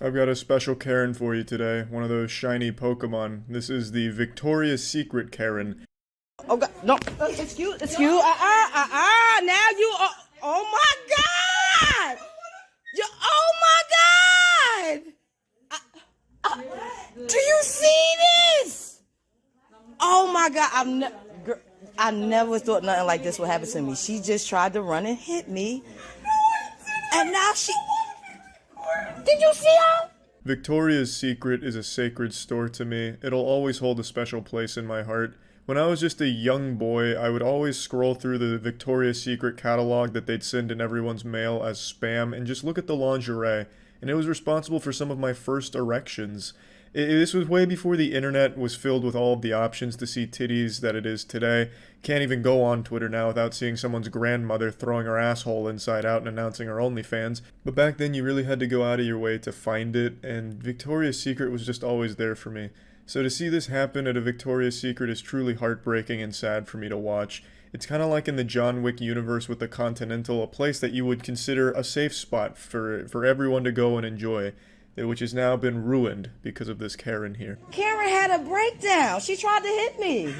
I've got a special Karen for you today, one of those shiny Pokemon. This is the Victoria's Secret Karen. Oh God, no, excuse, now you, oh my God! Oh my God! Do you see this? Oh my God, I never thought nothing like this would happen to me. She just tried to run and hit me. And now did you see her? Victoria's Secret is a sacred store to me. It'll always hold a special place in my heart. When I was just a young boy, I would always scroll through the Victoria's Secret catalog that they'd send in everyone's mail as spam and just look at the lingerie, and it was responsible for some of my first erections. This was way before the internet was filled with all of the options to see titties that it is today. Can't even go on Twitter now without seeing someone's grandmother throwing her asshole inside out and announcing her OnlyFans. But back then you really had to go out of your way to find it, and Victoria's Secret was just always there for me. So to see this happen at a Victoria's Secret is truly heartbreaking and sad for me to watch. It's kind of like in the John Wick universe with the Continental, a place that you would consider a safe spot for everyone to go and enjoy, which has now been ruined because of this Karen here. Karen had a breakdown. She tried to hit me.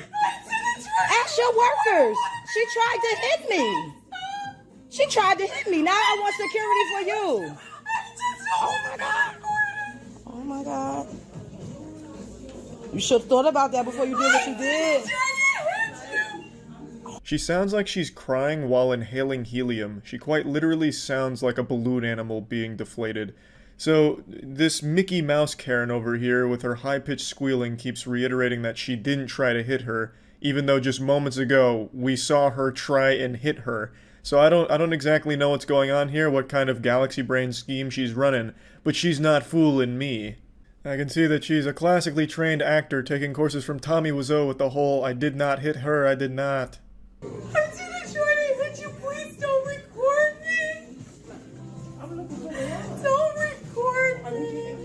Ask your workers. She tried to hit me. She tried to hit me. Now I want security for you. Oh my God. Oh my God. You should have thought about that before you did what you did. She sounds like she's crying while inhaling helium. She quite literally sounds like a balloon animal being deflated. So, this Mickey Mouse Karen over here with her high-pitched squealing keeps reiterating that she didn't try to hit her, even though just moments ago we saw her try and hit her. So I don't exactly know what's going on here, what kind of galaxy brain scheme she's running, but she's not fooling me. I can see that she's a classically trained actor taking courses from Tommy Wiseau with the whole "I did not hit her, I did not." I didn't try to hit you. Please don't record me. Don't record me.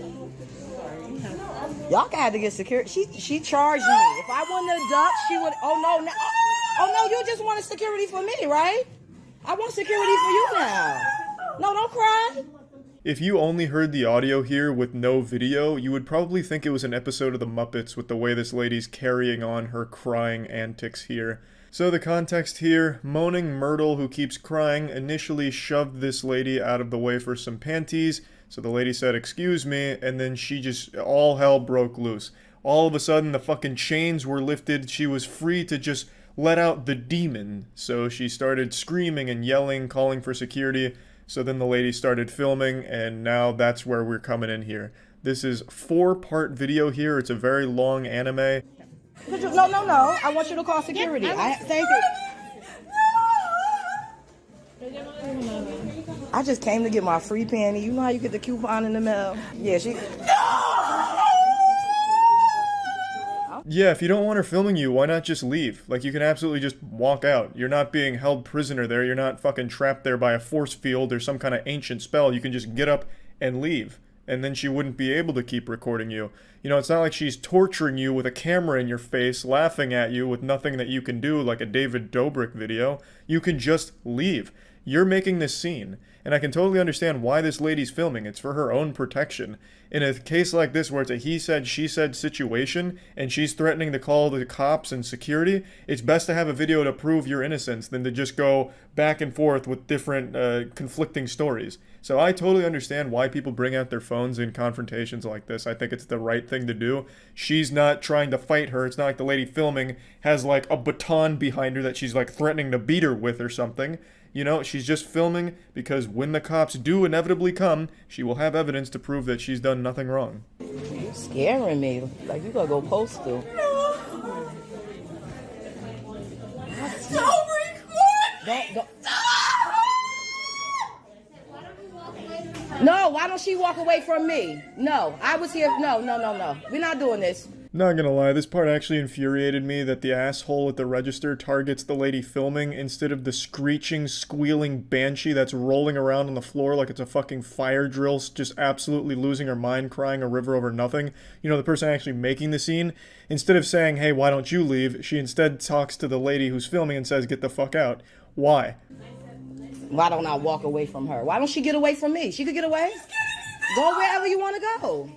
Y'all got to get security. She charged me. If I wouldn't have ducked, she would. Oh no, you just wanted security for me, right? I want security for you now. No, don't cry. If you only heard the audio here with no video, you would probably think it was an episode of The Muppets with the way this lady's carrying on her crying antics here. So the context here, moaning Myrtle, who keeps crying, initially shoved this lady out of the way for some panties, so the lady said, "Excuse me," and then all hell broke loose. All of a sudden, the fucking chains were lifted, she was free to just let out the demon. So she started screaming and yelling, calling for security. So then the lady started filming, and now that's where we're coming in here. This is 4-part video here. It's a very long anime. No. I want you to call security. Thank you. I just came to get my free panty. You know how you get the coupon in the mail? Yeah, Yeah, if you don't want her filming you, why not just leave? Like, you can absolutely just walk out. You're not being held prisoner there. You're not fucking trapped there by a force field or some kind of ancient spell. You can just get up and leave. And then she wouldn't be able to keep recording you. You know, it's not like she's torturing you with a camera in your face, laughing at you with nothing that you can do, like a David Dobrik video. You can just leave. You're making this scene. And I can totally understand why this lady's filming. It's for her own protection. In a case like this where it's a he said, she said situation, and she's threatening to call the cops and security, it's best to have a video to prove your innocence than to just go back and forth with different conflicting stories. So I totally understand why people bring out their phones in confrontations like this. I think it's the right thing to do. She's not trying to fight her. It's not like the lady filming has like a baton behind her that she's like threatening to beat her with or something. You know, she's just filming because when the cops do inevitably come, she will have evidence to prove that she's done nothing wrong. You're scaring me. Like, you gotta go postal. Don't record. Don't. No, why don't she walk away from me? No, I was here. No. We're not doing this. Not gonna lie, this part actually infuriated me that the asshole at the register targets the lady filming instead of the screeching, squealing banshee that's rolling around on the floor like it's a fucking fire drill, just absolutely losing her mind, crying a river over nothing. You know, the person actually making the scene. Instead of saying, "Hey, why don't you leave?" she instead talks to the lady who's filming and says, "Get the fuck out." Why? Why don't I walk away from her? Why don't she get away from me? She could get away. Go wherever you want to go.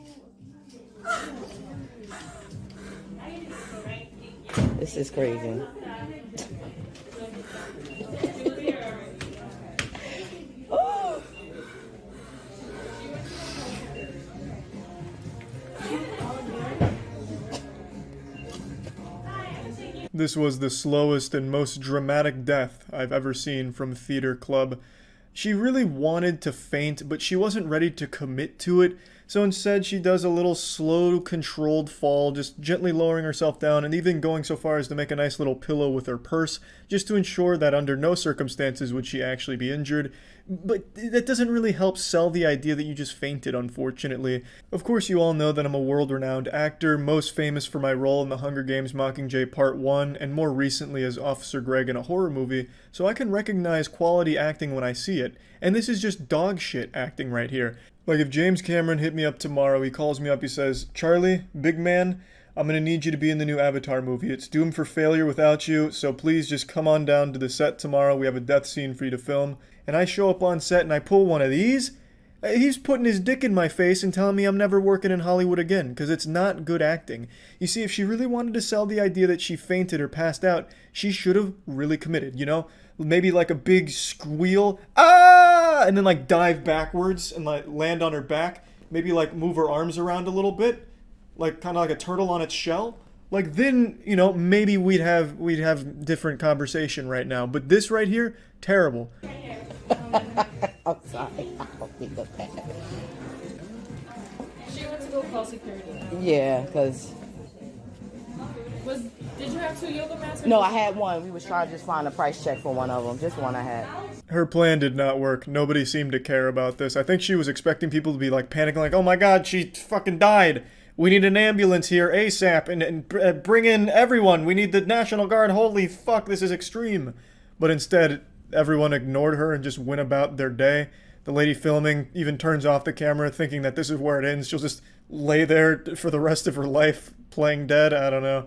This is crazy. Oh. This was the slowest and most dramatic death I've ever seen from Theater Club. She really wanted to faint, but she wasn't ready to commit to it, so instead she does a little slow, controlled fall, just gently lowering herself down and even going so far as to make a nice little pillow with her purse, just to ensure that under no circumstances would she actually be injured. But that doesn't really help sell the idea that you just fainted, unfortunately. Of course, you all know that I'm a world-renowned actor, most famous for my role in The Hunger Games Mockingjay Part 1, and more recently as Officer Greg in a horror movie, so I can recognize quality acting when I see it. And this is just dog shit acting right here. Like, if James Cameron hit me up tomorrow, he calls me up, he says, "Charlie, big man, I'm gonna need you to be in the new Avatar movie. It's doomed for failure without you, so please just come on down to the set tomorrow. We have a death scene for you to film." And I show up on set and I pull one of these. He's putting his dick in my face and telling me I'm never working in Hollywood again, because it's not good acting. You see, if she really wanted to sell the idea that she fainted or passed out, she should have really committed, you know? Maybe like a big squeal, ah, and then like dive backwards and like land on her back. Maybe like move her arms around a little bit, like kind of like a turtle on its shell. Like then, you know, maybe we'd have different conversation right now. But this right here, terrible. I'm sorry. I'll be the bad. She went to go call security. Yeah, because... Did you have 2 yoga mats? No, I had one. We was trying to just find a price check for one of them. Just one I had. Her plan did not work. Nobody seemed to care about this. I think she was expecting people to be like panicking, like, "Oh my god, she fucking died. We need an ambulance here ASAP and bring in everyone. We need the National Guard. Holy fuck, this is extreme." But instead, everyone ignored her and just went about their day. The lady filming even turns off the camera thinking that this is where it ends. She'll just lay there for the rest of her life playing dead. I don't know.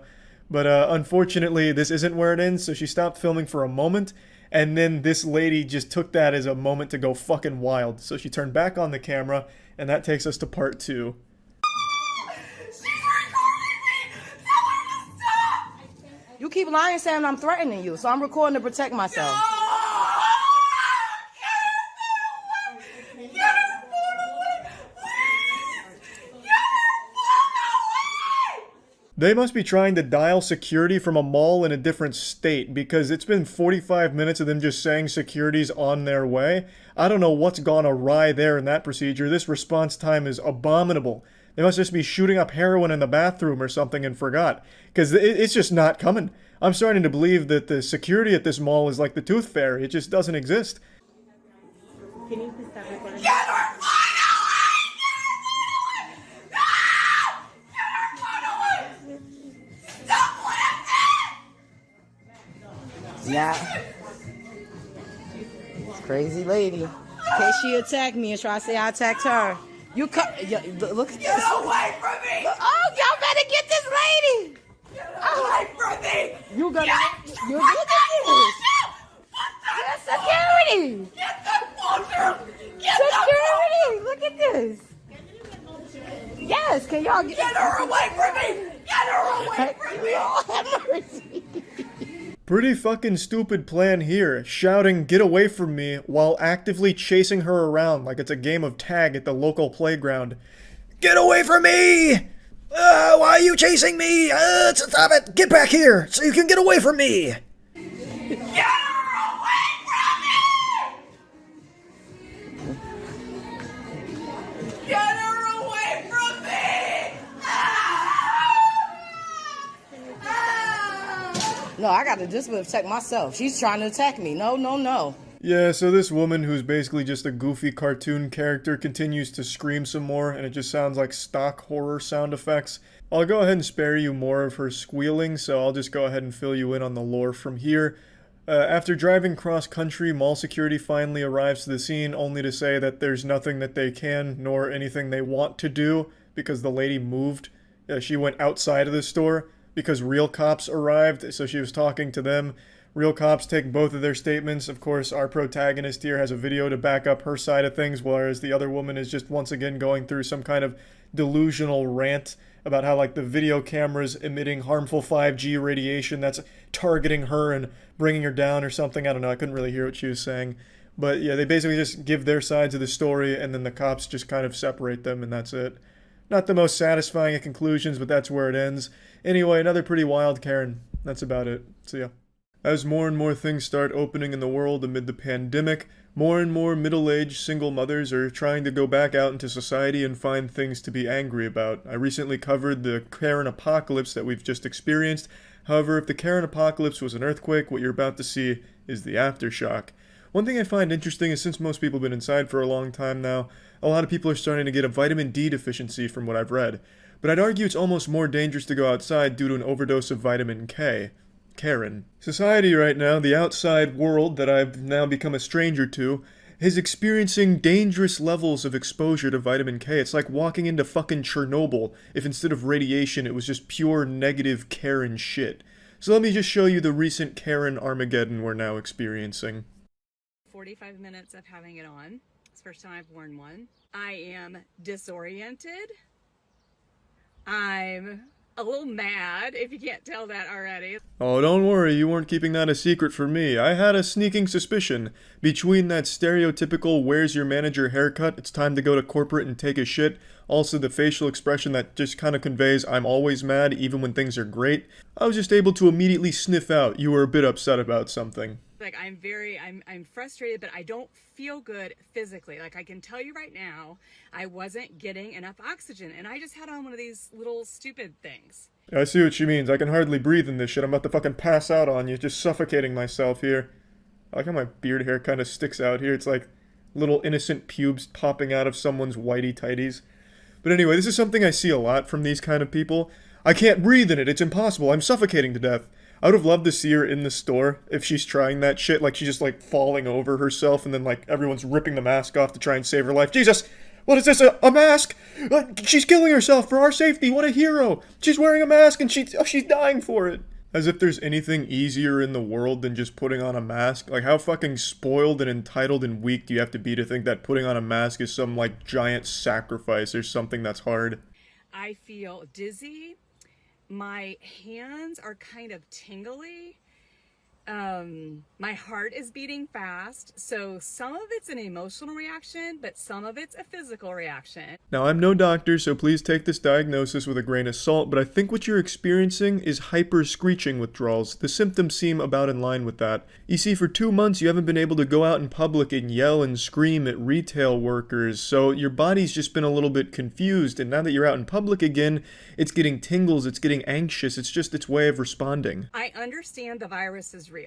But unfortunately, this isn't where it ends, so she stopped filming for a moment, and then this lady just took that as a moment to go fucking wild. So she turned back on the camera, and that takes us to part 2. You keep lying saying I'm threatening you, so I'm recording to protect myself. They must be trying to dial security from a mall in a different state, because it's been 45 minutes of them just saying security's on their way. I don't know what's gone awry there in that procedure. This response time is abominable. They must just be shooting up heroin in the bathroom or something and forgot, because it's just not coming. I'm starting to believe that the security at this mall is like the Tooth Fairy. It just doesn't exist. Can you please stop recording? Now, this crazy lady. In case she attacked me and try to say I attacked her. You cut. Look at this. Get away from me! Oh, y'all better get this lady. Get away from me! You gonna. You What look the at bullshit? this. Security. Get the bullshit! Get Security. Look at this. Yes. Can y'all Get her away from me! Get her away from me! Lord have mercy. Pretty fucking stupid plan here, shouting "get away from me" while actively chasing her around like it's a game of tag at the local playground. "Get away from me! Why are you chasing me? Stop it! Get back here so you can get away from me!" Get her away from me! Get her away from me! No, I gotta just protect myself. She's trying to attack me. No, no, no. Yeah, so this woman, who's basically just a goofy cartoon character, continues to scream some more, and it just sounds like stock horror sound effects. I'll go ahead and spare you more of her squealing, so I'll just go ahead and fill you in on the lore from here. After driving cross-country, mall security finally arrives to the scene, only to say that there's nothing that they can, nor anything they want to do, because the lady moved. She went outside of the store, because real cops arrived, so she was talking to them. real cops take both of their statements. Of course, our protagonist here has a video to back up her side of things, whereas the other woman is just once again going through some kind of delusional rant about how, like, the video camera's emitting harmful 5G radiation that's targeting her and bringing her down or something. I don't know, I couldn't really hear what she was saying. But yeah, they basically just give their sides of the story, and then the cops just kind of separate them, and that's it. Not the most satisfying of conclusions, but that's where it ends. Anyway, another pretty wild Karen. That's about it. See ya. As more and more things start opening in the world amid the pandemic, more and more middle-aged single mothers are trying to go back out into society and find things to be angry about. I recently covered the Karen apocalypse that we've just experienced. However, if the Karen apocalypse was an earthquake, what you're about to see is the aftershock. One thing I find interesting is since most people have been inside for a long time now, a lot of people are starting to get a vitamin D deficiency from what I've read. But I'd argue it's almost more dangerous to go outside due to an overdose of vitamin K. Karen. Society right now, the outside world that I've now become a stranger to, is experiencing dangerous levels of exposure to vitamin K. It's like walking into fucking Chernobyl if instead of radiation it was just pure negative Karen shit. So let me just show you the recent Karen Armageddon we're now experiencing. 45 minutes of having it on. It's the first time I've worn one. I am disoriented. I'm a little mad, if you can't tell that already. Oh, don't worry, you weren't keeping that a secret from me. I had a sneaking suspicion. Between that stereotypical where's your manager haircut, it's time to go to corporate and take a shit, also the facial expression that just kind of conveys I'm always mad even when things are great, I was just able to immediately sniff out you were a bit upset about something. Like, I'm frustrated, but I don't feel good physically. Like, I can tell you right now, I wasn't getting enough oxygen, and I just had on one of these little stupid things. I see what she means. I can hardly breathe in this shit. I'm about to fucking pass out on you, just suffocating myself here. I like how my beard hair kind of sticks out here. It's like little innocent pubes popping out of someone's whitey tighties. But anyway, this is something I see a lot from these kind of people. I can't breathe in it. It's impossible. I'm suffocating to death. I would have loved to see her in the store if she's trying that shit, like she's just like falling over herself and then like everyone's ripping the mask off to try and save her life. Jesus! What is this, a mask? She's killing herself for our safety, what a hero! She's wearing a mask and she's dying for it! As if there's anything easier in the world than just putting on a mask. Like, how fucking spoiled and entitled and weak do you have to be to think that putting on a mask is some like giant sacrifice or something that's hard? I feel dizzy. My hands are kind of tingly. My heart is beating fast. So some of it's an emotional reaction, but some of it's a physical reaction. Now, I'm no doctor, so please take this diagnosis with a grain of salt, but I think what you're experiencing is hyper-screeching withdrawals. The symptoms seem about in line with that. You see, for 2 months, you haven't been able to go out in public and yell and scream at retail workers, so your body's just been a little bit confused, and now that you're out in public again, it's getting tingles, it's getting anxious, it's just its way of responding. I understand the virus is real.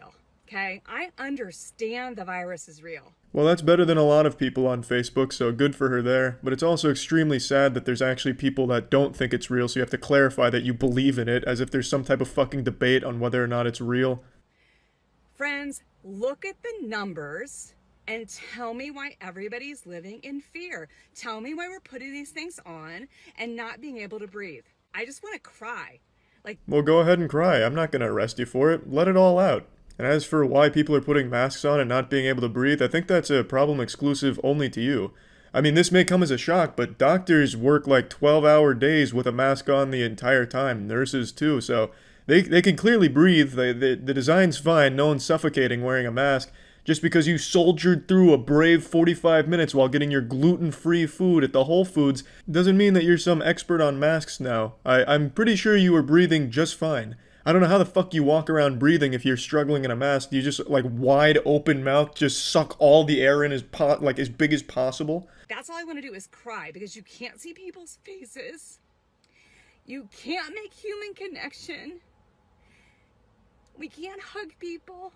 Okay, I understand the virus is real. Well, that's better than a lot of people on Facebook, so good for her there. But it's also extremely sad that there's actually people that don't think it's real, so you have to clarify that you believe in it, as if there's some type of fucking debate on whether or not it's real. Friends, look at the numbers and tell me why everybody's living in fear. Tell me why we're putting these things on and not being able to breathe. I just want to cry. Well, go ahead and cry. I'm not gonna arrest you for it. Let it all out. And as for why people are putting masks on and not being able to breathe, I think that's a problem exclusive only to you. I mean, this may come as a shock, but doctors work like 12-hour days with a mask on the entire time. Nurses too, so they can clearly breathe. The design's fine. No one's suffocating wearing a mask. Just because you soldiered through a brave 45 minutes while getting your gluten-free food at the Whole Foods doesn't mean that you're some expert on masks now. I'm pretty sure you were breathing just fine. I don't know how the fuck you walk around breathing if you're struggling in a mask. Do you just, like, wide open mouth, just suck all the air in as big as possible? That's all I want to do is cry because you can't see people's faces. You can't make human connection. We can't hug people.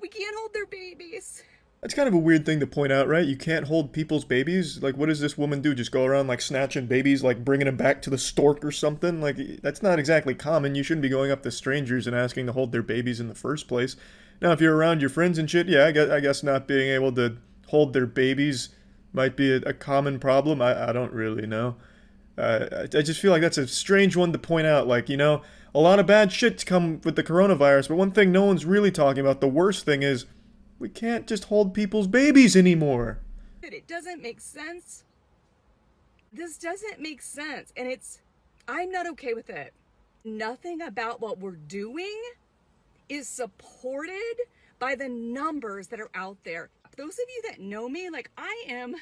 We can't hold their babies. That's kind of a weird thing to point out, right? You can't hold people's babies? Like, what does this woman do? Just go around, like, snatching babies, like, bringing them back to the stork or something? Like, that's not exactly common. You shouldn't be going up to strangers and asking to hold their babies in the first place. Now, if you're around your friends and shit, yeah, I guess not being able to hold their babies might be a common problem. I don't really know. I just feel like that's a strange one to point out. Like, a lot of bad shit's come with the coronavirus, but one thing no one's really talking about, the worst thing is, we can't just hold people's babies anymore. It doesn't make sense. This doesn't make sense, and I'm not okay with it. Nothing about what we're doing is supported by the numbers that are out there. Those of you that know me, like, I am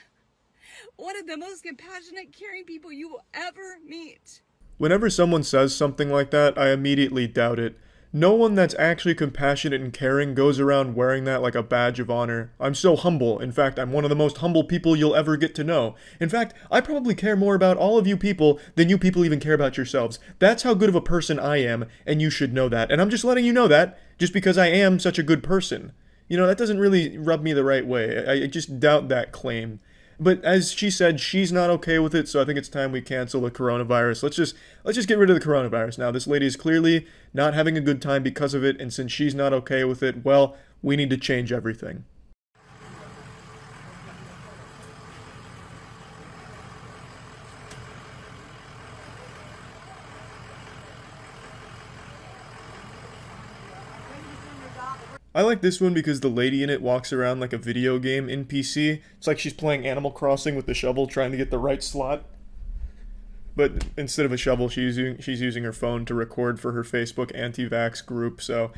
one of the most compassionate, caring people you will ever meet. Whenever someone says something like that, I immediately doubt it. No one that's actually compassionate and caring goes around wearing that like a badge of honor. I'm so humble. In fact, I'm one of the most humble people you'll ever get to know. In fact, I probably care more about all of you people than you people even care about yourselves. That's how good of a person I am, and you should know that. And I'm just letting you know that, just because I am such a good person. That doesn't really rub me the right way. I just doubt that claim. But as she said, she's not okay with it, so I think it's time we cancel the coronavirus. Let's just get rid of the coronavirus now. This lady is clearly not having a good time because of it, and since she's not okay with it, well, we need to change everything. I like this one because the lady in it walks around like a video game NPC. It's like she's playing Animal Crossing with the shovel trying to get the right slot. But instead of a shovel, she's using her phone to record for her Facebook anti-vax group, so...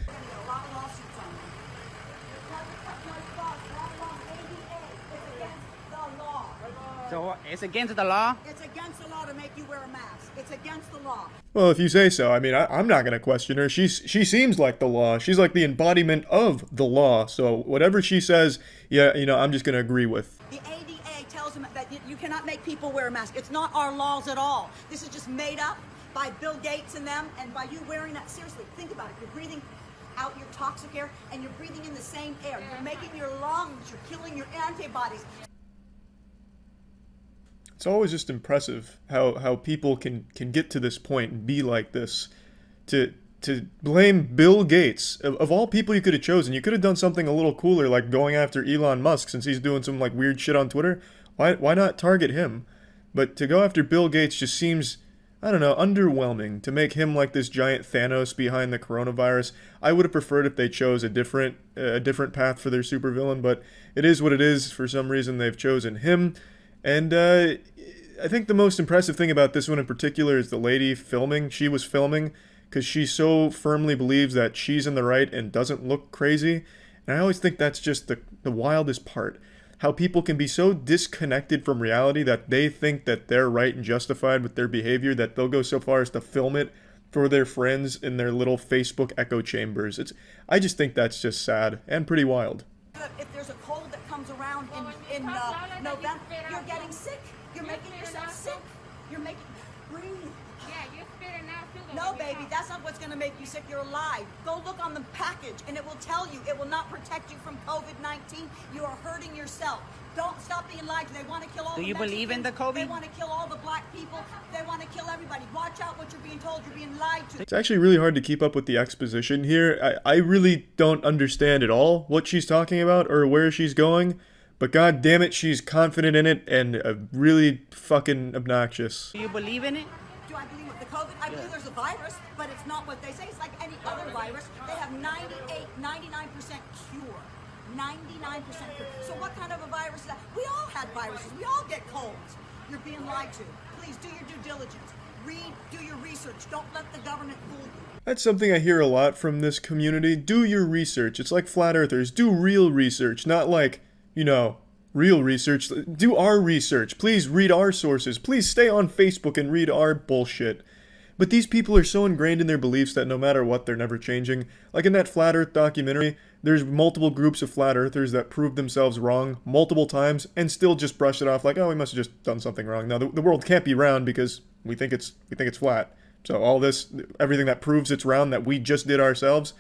So it's against the law? It's against the law to make you wear a mask. It's against the law. Well, if you say so. I mean, I'm not going to question her. She seems like the law. She's like the embodiment of the law. So whatever she says, yeah, I'm just going to agree with. The ADA tells them that you cannot make people wear a mask. It's not our laws at all. This is just made up by Bill Gates and them, and by you wearing that. Seriously, think about it. You're breathing out your toxic air, and you're breathing in the same air. You're making your lungs, you're killing your antibodies. It's always just impressive how people can get to this point and be like this. To blame Bill Gates, of all people you could have chosen. You could have done something a little cooler, like going after Elon Musk, since he's doing some like weird shit on Twitter. Why not target him? But to go after Bill Gates just seems, I don't know, underwhelming. To make him like this giant Thanos behind the coronavirus. I would have preferred if they chose a different path for their supervillain, but it is what it is. For some reason they've chosen him. And I think the most impressive thing about this one in particular is the lady filming. She was filming because she so firmly believes that she's in the right and doesn't look crazy. And I always think that's just the wildest part. How people can be so disconnected from reality that they think that they're right and justified with their behavior that they'll go so far as to film it for their friends in their little Facebook echo chambers. I just think that's just sad and pretty wild. If there's a cold that comes around in November, you're getting sick. You're making yourself sick. Breathe. Yeah, you're spitting out too. No, baby, that's not what's going to make you sick. You're alive. Go look on the package, and it will tell you. It will not protect you from COVID-19. You are hurting yourself. Don't stop being lied to. They want to kill all the Mexicans. Do you believe in the COVID? They want to kill all the black people. They want to kill everybody. Watch out what you're being told. You're being lied to. It's actually really hard to keep up with the exposition here. I really don't understand at all what she's talking about or where she's going. But god damn it, she's confident in it and really fucking obnoxious. Do you believe in it? Do I believe with the COVID? I believe there's a virus, but it's not what they say. It's like any other virus. They have 99% cure. 99% cure. So what kind of a virus is that? We all had viruses. We all get colds. You're being lied to. Please do your due diligence. Read, do your research. Don't let the government fool you. That's something I hear a lot from this community. Do your research. It's like flat earthers. Do real research, not like, real research. Do our research. Please read our sources. Please stay on Facebook and read our bullshit. But these people are so ingrained in their beliefs that no matter what, they're never changing. Like in that Flat Earth documentary, there's multiple groups of flat earthers that prove themselves wrong multiple times and still just brush it off like, oh, we must have just done something wrong. Now, the world can't be round because we think it's flat. So all this, everything that proves it's round that we just did ourselves,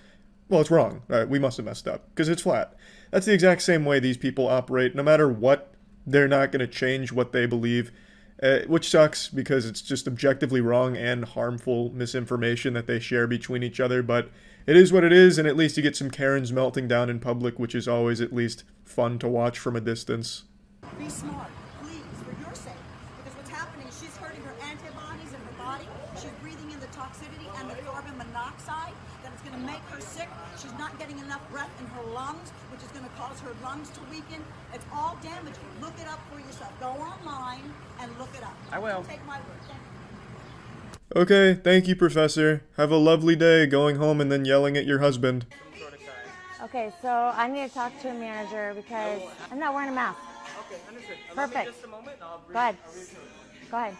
well, it's wrong. We must have messed up because it's flat. That's the exact same way these people operate. No matter what, they're not going to change what they believe, which sucks because it's just objectively wrong and harmful misinformation that they share between each other. But it is what it is, and at least you get some Karens melting down in public, which is always at least fun to watch from a distance. Be smart, please, for your sake. Because what's happening is She's hurting her antibodies in her body. She's breathing in the toxicity and the carbon monoxide that is going to make her sick. She's not getting enough breath in her lungs, which is going to cause her lungs to weaken. It's all damaging. Look it up for yourself. Go online and look it up. I will. Take my word. Thank you. Okay, thank you, Professor. Have a lovely day going home and then yelling at your husband. Okay, so I need to talk to a manager because I'm not wearing a mask. Okay, understood. Perfect. Just a moment. I'll Go ahead. Go ahead.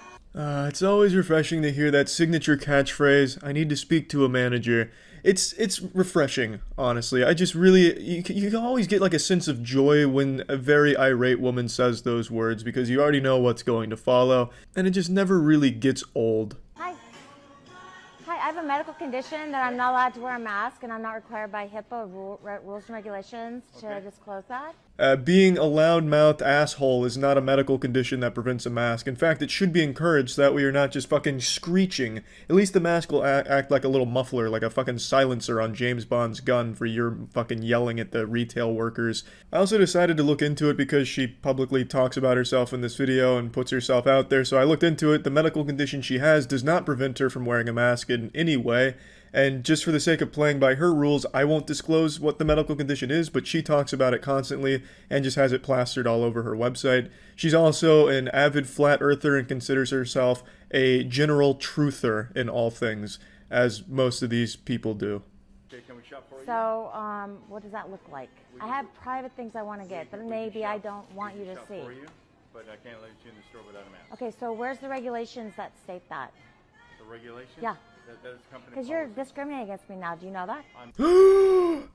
It's always refreshing to hear that signature catchphrase, I need to speak to a manager. It's refreshing, honestly. I just really, you can always get like a sense of joy when a very irate woman says those words because you already know what's going to follow, and it just never really gets old. Hi. Hi, I have a medical condition that I'm not allowed to wear a mask and I'm not required by HIPAA rules and regulations to disclose that. Being a loudmouthed asshole is not a medical condition that prevents a mask. In fact, it should be encouraged so that way you're not just fucking screeching. At least the mask will act like a little muffler, like a fucking silencer on James Bond's gun for your fucking yelling at the retail workers. I also decided to look into it because she publicly talks about herself in this video and puts herself out there, so I looked into it. The medical condition she has does not prevent her from wearing a mask in any way. And just for the sake of playing by her rules, I won't disclose what the medical condition is, but she talks about it constantly and just has it plastered all over her website. She's also an avid flat earther and considers herself a general truther in all things, as most of these people do. Okay, can we shop for you? So, what does that look like? I have private things I want to get that maybe I don't want you to Shop see. for you, but I can't let you in the store without a mask. Okay, so where's the regulations that state that? The regulation? Yeah. That is company Because you're policy. discriminating against me now. Do you know that?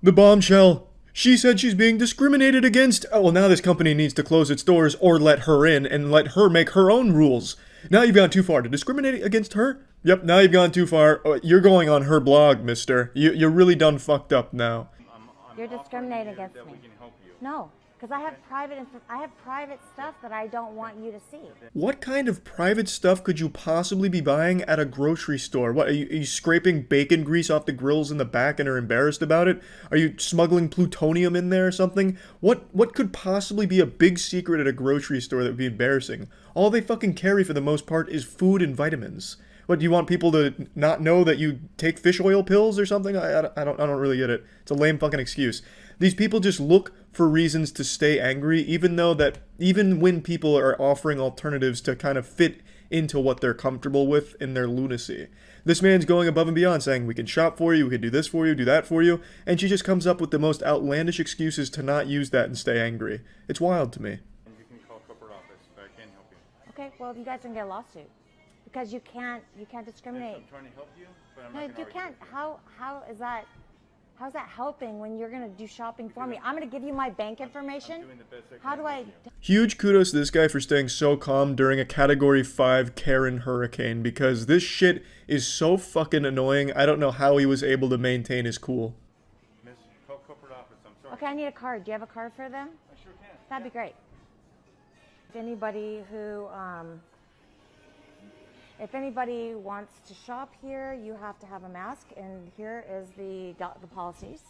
The bombshell! She said she's being discriminated against! Oh, well, now this company needs to close its doors or let her in and let her make her own rules. Now you've gone too far to discriminate against her? Yep, now you've gone too far. You're going on her blog, mister. You're really done fucked up now. I'm You're offering discriminating you against that me. We can help you. No, because I have private stuff that I don't want you to see. What kind of private stuff could you possibly be buying at a grocery store? What, are you scraping bacon grease off the grills in the back and are embarrassed about it? Are you smuggling plutonium in there or something? What could possibly be a big secret at a grocery store that would be embarrassing? All they fucking carry for the most part is food and vitamins. What, do you want people to not know that you take fish oil pills or something? I don't really get it. It's a lame fucking excuse. These people just look for reasons to stay angry, even when people are offering alternatives to kind of fit into what they're comfortable with in their lunacy. This man's going above and beyond, saying, we can shop for you, we can do this for you, do that for you, and she just comes up with the most outlandish excuses to not use that and stay angry. It's wild to me. And you can call corporate office, but I can't help you. Okay, well, you guys can get a lawsuit because you can't discriminate. I'm trying to help you, but I'm No, not you going to can't. How's that helping when you're gonna do shopping for me? I'm gonna give you my bank information. doing the best I How can do with I? you. Huge kudos to this guy for staying so calm during a Category 5 Karen hurricane, because this shit is so fucking annoying. I don't know how he was able to maintain his cool. Miss, call corporate office. I'm sorry. Okay, I need a card. Do you have a card for them? I sure can. That'd be great. If anybody wants to shop here, you have to have a mask, and here is the policies.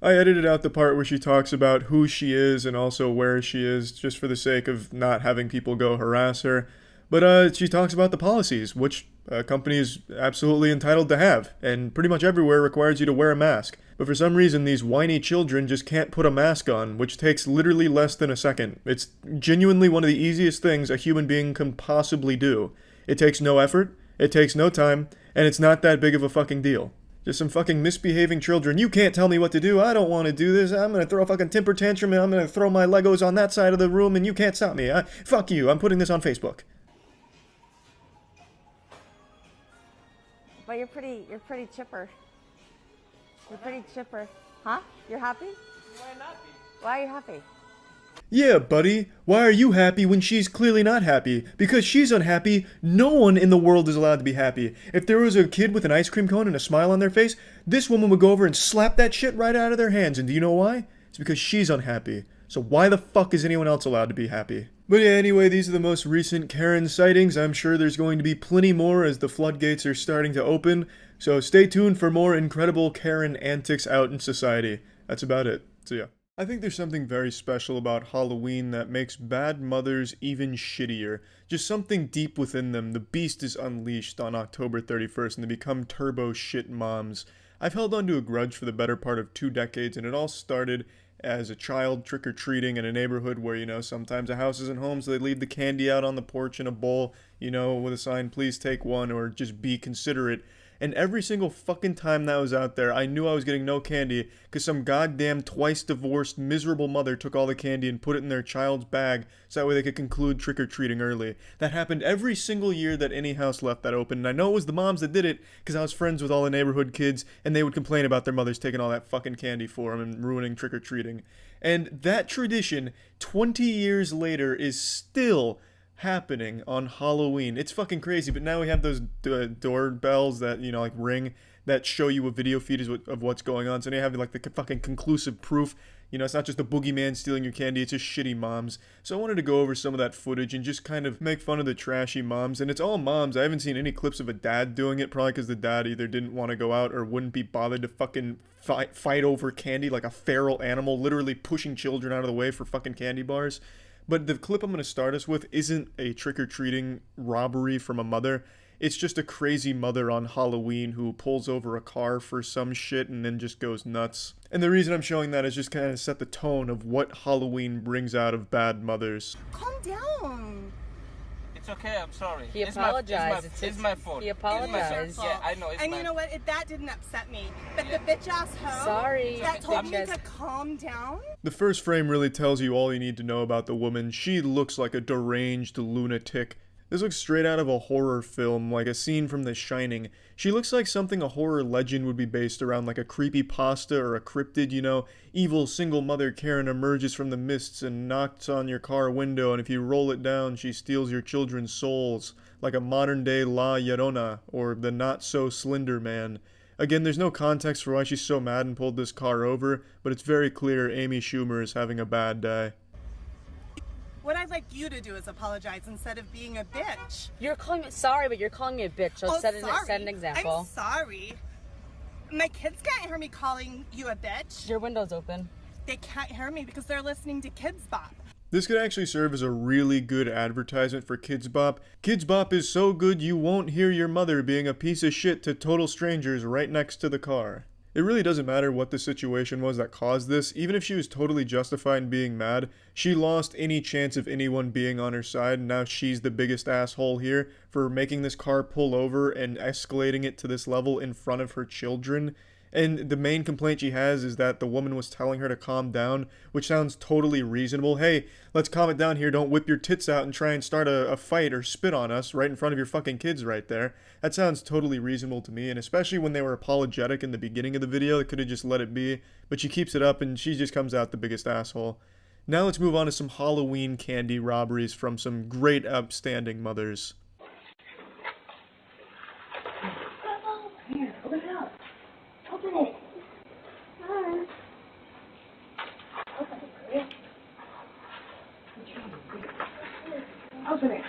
I edited out the part where she talks about who she is and also where she is, just for the sake of not having people go harass her. But she talks about the policies, which a company is absolutely entitled to have, and pretty much everywhere requires you to wear a mask. But for some reason, these whiny children just can't put a mask on, which takes literally less than a second. It's genuinely one of the easiest things a human being can possibly do. It takes no effort, it takes no time, and it's not that big of a fucking deal. Just some fucking misbehaving children. You can't tell me what to do. I don't want to do this. I'm going to throw a fucking temper tantrum and I'm going to throw my Legos on that side of the room and you can't stop me. Fuck you. I'm putting this on Facebook. But you're pretty chipper. You're pretty chipper. Huh? You're happy? Why not be? Why are you happy? Yeah, buddy. Why are you happy when she's clearly not happy? Because she's unhappy, no one in the world is allowed to be happy. If there was a kid with an ice cream cone and a smile on their face, this woman would go over and slap that shit right out of their hands. And do you know why? It's because she's unhappy. So why the fuck is anyone else allowed to be happy? But yeah, anyway, these are the most recent Karen sightings. I'm sure there's going to be plenty more as the floodgates are starting to open. So stay tuned for more incredible Karen antics out in society. That's about it. See ya. I think there's something very special about Halloween that makes bad mothers even shittier. Just something deep within them. The beast is unleashed on October 31st and they become turbo shit moms. I've held on to a grudge for the better part of 2 decades, and it all started as a child trick-or-treating in a neighborhood where, you know, sometimes a house isn't home, so they leave the candy out on the porch in a bowl, you know, with a sign, please take one, or just be considerate. And every single fucking time that was out there, I knew I was getting no candy because some goddamn twice divorced miserable mother took all the candy and put it in their child's bag so that way they could conclude trick-or-treating early. That happened every single year that any house left that open, and I know it was the moms that did it because I was friends with all the neighborhood kids and they would complain about their mothers taking all that fucking candy for them and ruining trick-or-treating. And that tradition, 20 years later, is still happening on Halloween. It's fucking crazy, but now we have those doorbells that, you know, like ring, that show you a video feed of what's going on. So now you have like the fucking conclusive proof. You know, it's not just a boogeyman stealing your candy, it's just shitty moms. So I wanted to go over some of that footage and just kind of make fun of the trashy moms. And it's all moms. I haven't seen any clips of a dad doing it, probably because the dad either didn't want to go out or wouldn't be bothered to fucking fight over candy like a feral animal, literally pushing children out of the way for fucking candy bars. But the clip I'm going to start us with isn't a trick-or-treating robbery from a mother. It's just a crazy mother on Halloween who pulls over a car for some shit and then just goes nuts. And the reason I'm showing that is just kind of set the tone of what Halloween brings out of bad mothers. Calm down. It's okay, I'm sorry. He apologized. It's my fault. He apologized. Yeah, I know. And you know what? That didn't upset me. But the bitch ass hoe Sorry. that told me Bitches. to calm down. The first frame really tells you all you need to know about the woman. She looks like a deranged lunatic. This looks straight out of a horror film, like a scene from The Shining. She looks like something a horror legend would be based around, like a creepypasta or a cryptid, you know. Evil single mother Karen emerges from the mists and knocks on your car window, and if you roll it down, she steals your children's souls, like a modern-day La Llorona, or the Not-So-Slender Man. Again, there's no context for why she's so mad and pulled this car over, but it's very clear Amy Schumer is having a bad day. What I'd like you to do is apologize instead of being a bitch. You're calling me sorry, but you're calling me a bitch. So set an example. I'm sorry. My kids can't hear me calling you a bitch. Your window's open. They can't hear me because they're listening to Kids Bop. This could actually serve as a really good advertisement for Kids Bop. Kids Bop is so good you won't hear your mother being a piece of shit to total strangers right next to the car. It really doesn't matter what the situation was that caused this. Even if she was totally justified in being mad, she lost any chance of anyone being on her side, and now she's the biggest asshole here for making this car pull over and escalating it to this level in front of her children. And the main complaint she has is that the woman was telling her to calm down, which sounds totally reasonable. Hey, let's calm it down here. Don't whip your tits out and try and start a fight or spit on us right in front of your fucking kids right there. That sounds totally reasonable to me, and especially when they were apologetic in the beginning of the video, they could have just let it be. But she keeps it up and she just comes out the biggest asshole. Now let's move on to some Halloween candy robberies from some great upstanding mothers. Here, open it up. Open it. Open it. I'll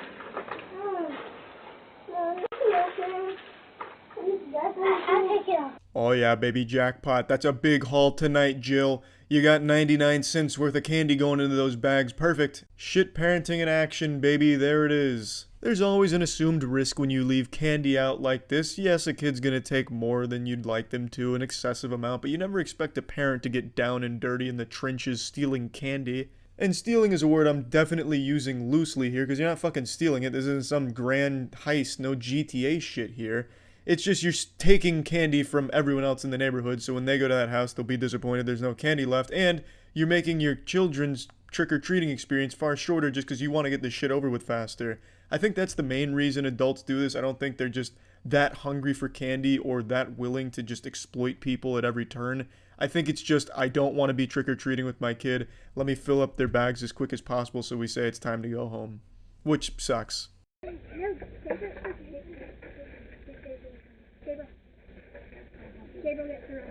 take it off. Oh yeah, baby, jackpot. That's a big haul tonight, Jill. You got 99 cents worth of candy going into those bags. Perfect. Shit parenting in action, baby. There it is. There's always an assumed risk when you leave candy out like this. Yes, a kid's gonna take more than you'd like them to, an excessive amount, but you never expect a parent to get down and dirty in the trenches stealing candy. And stealing is a word I'm definitely using loosely here, because you're not fucking stealing it. This isn't some grand heist, no GTA shit here. It's just you're taking candy from everyone else in the neighborhood, so when they go to that house, they'll be disappointed there's no candy left, and you're making your children's trick-or-treating experience far shorter just because you want to get this shit over with faster. I think that's the main reason adults do this. I don't think they're just that hungry for candy or that willing to just exploit people at every turn. I think it's just, I don't want to be trick-or-treating with my kid. Let me fill up their bags as quick as possible so we say it's time to go home. Which sucks. Gabriel, get through.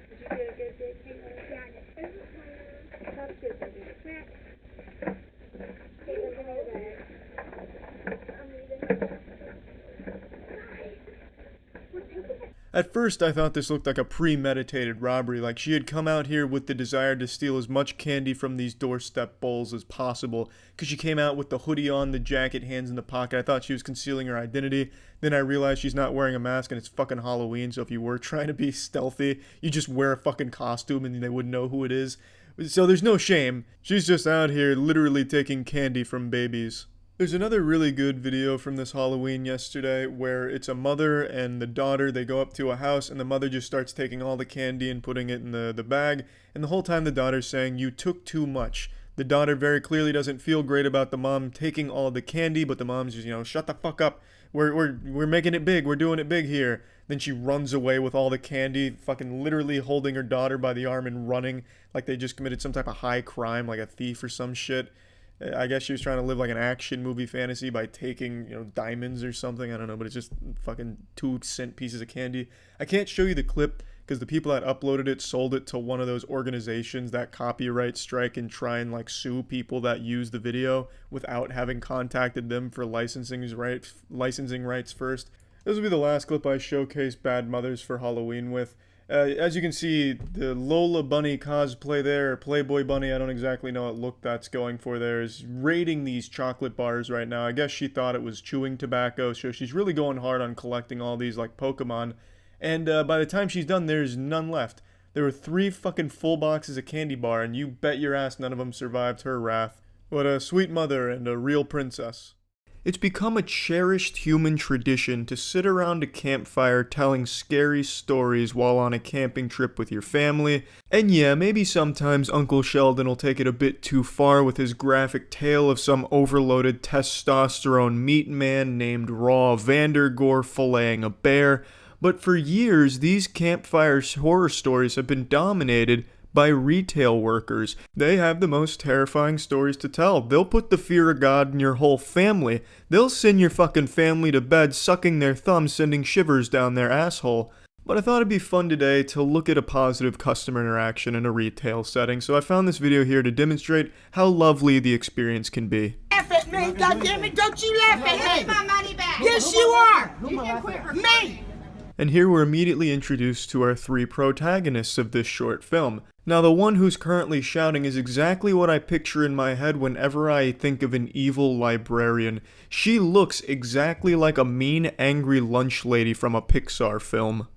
Did you get a good day, Gabriel? Yeah, I did. That's good, baby. Gabriel, give me your bag. I'm leaving. At first, I thought this looked like a premeditated robbery, like she had come out here with the desire to steal as much candy from these doorstep bowls as possible, because she came out with the hoodie on, the jacket, hands in the pocket. I thought she was concealing her identity. Then I realized she's not wearing a mask and it's fucking Halloween, so if you were trying to be stealthy, you just wear a fucking costume and they wouldn't know who it is. So there's no shame. She's just out here literally taking candy from babies. There's another really good video from this Halloween yesterday where it's a mother and the daughter. They go up to a house and the mother just starts taking all the candy and putting it in the bag. And the whole time the daughter's saying, "You took too much." The daughter very clearly doesn't feel great about the mom taking all the candy, but the mom's just, shut the fuck up. We're making it big. We're doing it big here. Then she runs away with all the candy, fucking literally holding her daughter by the arm and running like they just committed some type of high crime, like a thief or some shit. I guess she was trying to live like an action movie fantasy by taking, diamonds or something. I don't know, but it's just fucking 2-cent pieces of candy. I can't show you the clip because the people that uploaded it sold it to one of those organizations that copyright strike and try and sue people that use the video without having contacted them for licensing rights first. This will be the last clip I showcase bad mothers for Halloween with. As you can see, the Lola Bunny cosplay there, or Playboy Bunny, I don't exactly know what look that's going for there, is raiding these chocolate bars right now. I guess she thought it was chewing tobacco, so she's really going hard on collecting all these like Pokemon. And by the time she's done, there's none left. There were 3 fucking full boxes of candy bar, and you bet your ass none of them survived her wrath. What a sweet mother and a real princess. It's become a cherished human tradition to sit around a campfire telling scary stories while on a camping trip with your family. And yeah, maybe sometimes Uncle Sheldon will take it a bit too far with his graphic tale of some overloaded testosterone meat man named Raw Vandergore filleting a bear. But for years, these campfire horror stories have been dominated by retail workers. They have the most terrifying stories to tell. They'll put the fear of God in your whole family. They'll send your fucking family to bed sucking their thumbs, sending shivers down their asshole. But I thought it'd be fun today to look at a positive customer interaction in a retail setting, so I found this video here to demonstrate how lovely the experience can be. Laugh at me, goddammit, don't you laugh at me! Give my money back! Yes, you are! You can quit me! And here we're immediately introduced to our 3 protagonists of this short film. Now, the one who's currently shouting is exactly what I picture in my head whenever I think of an evil librarian. She looks exactly like a mean, angry lunch lady from a Pixar film.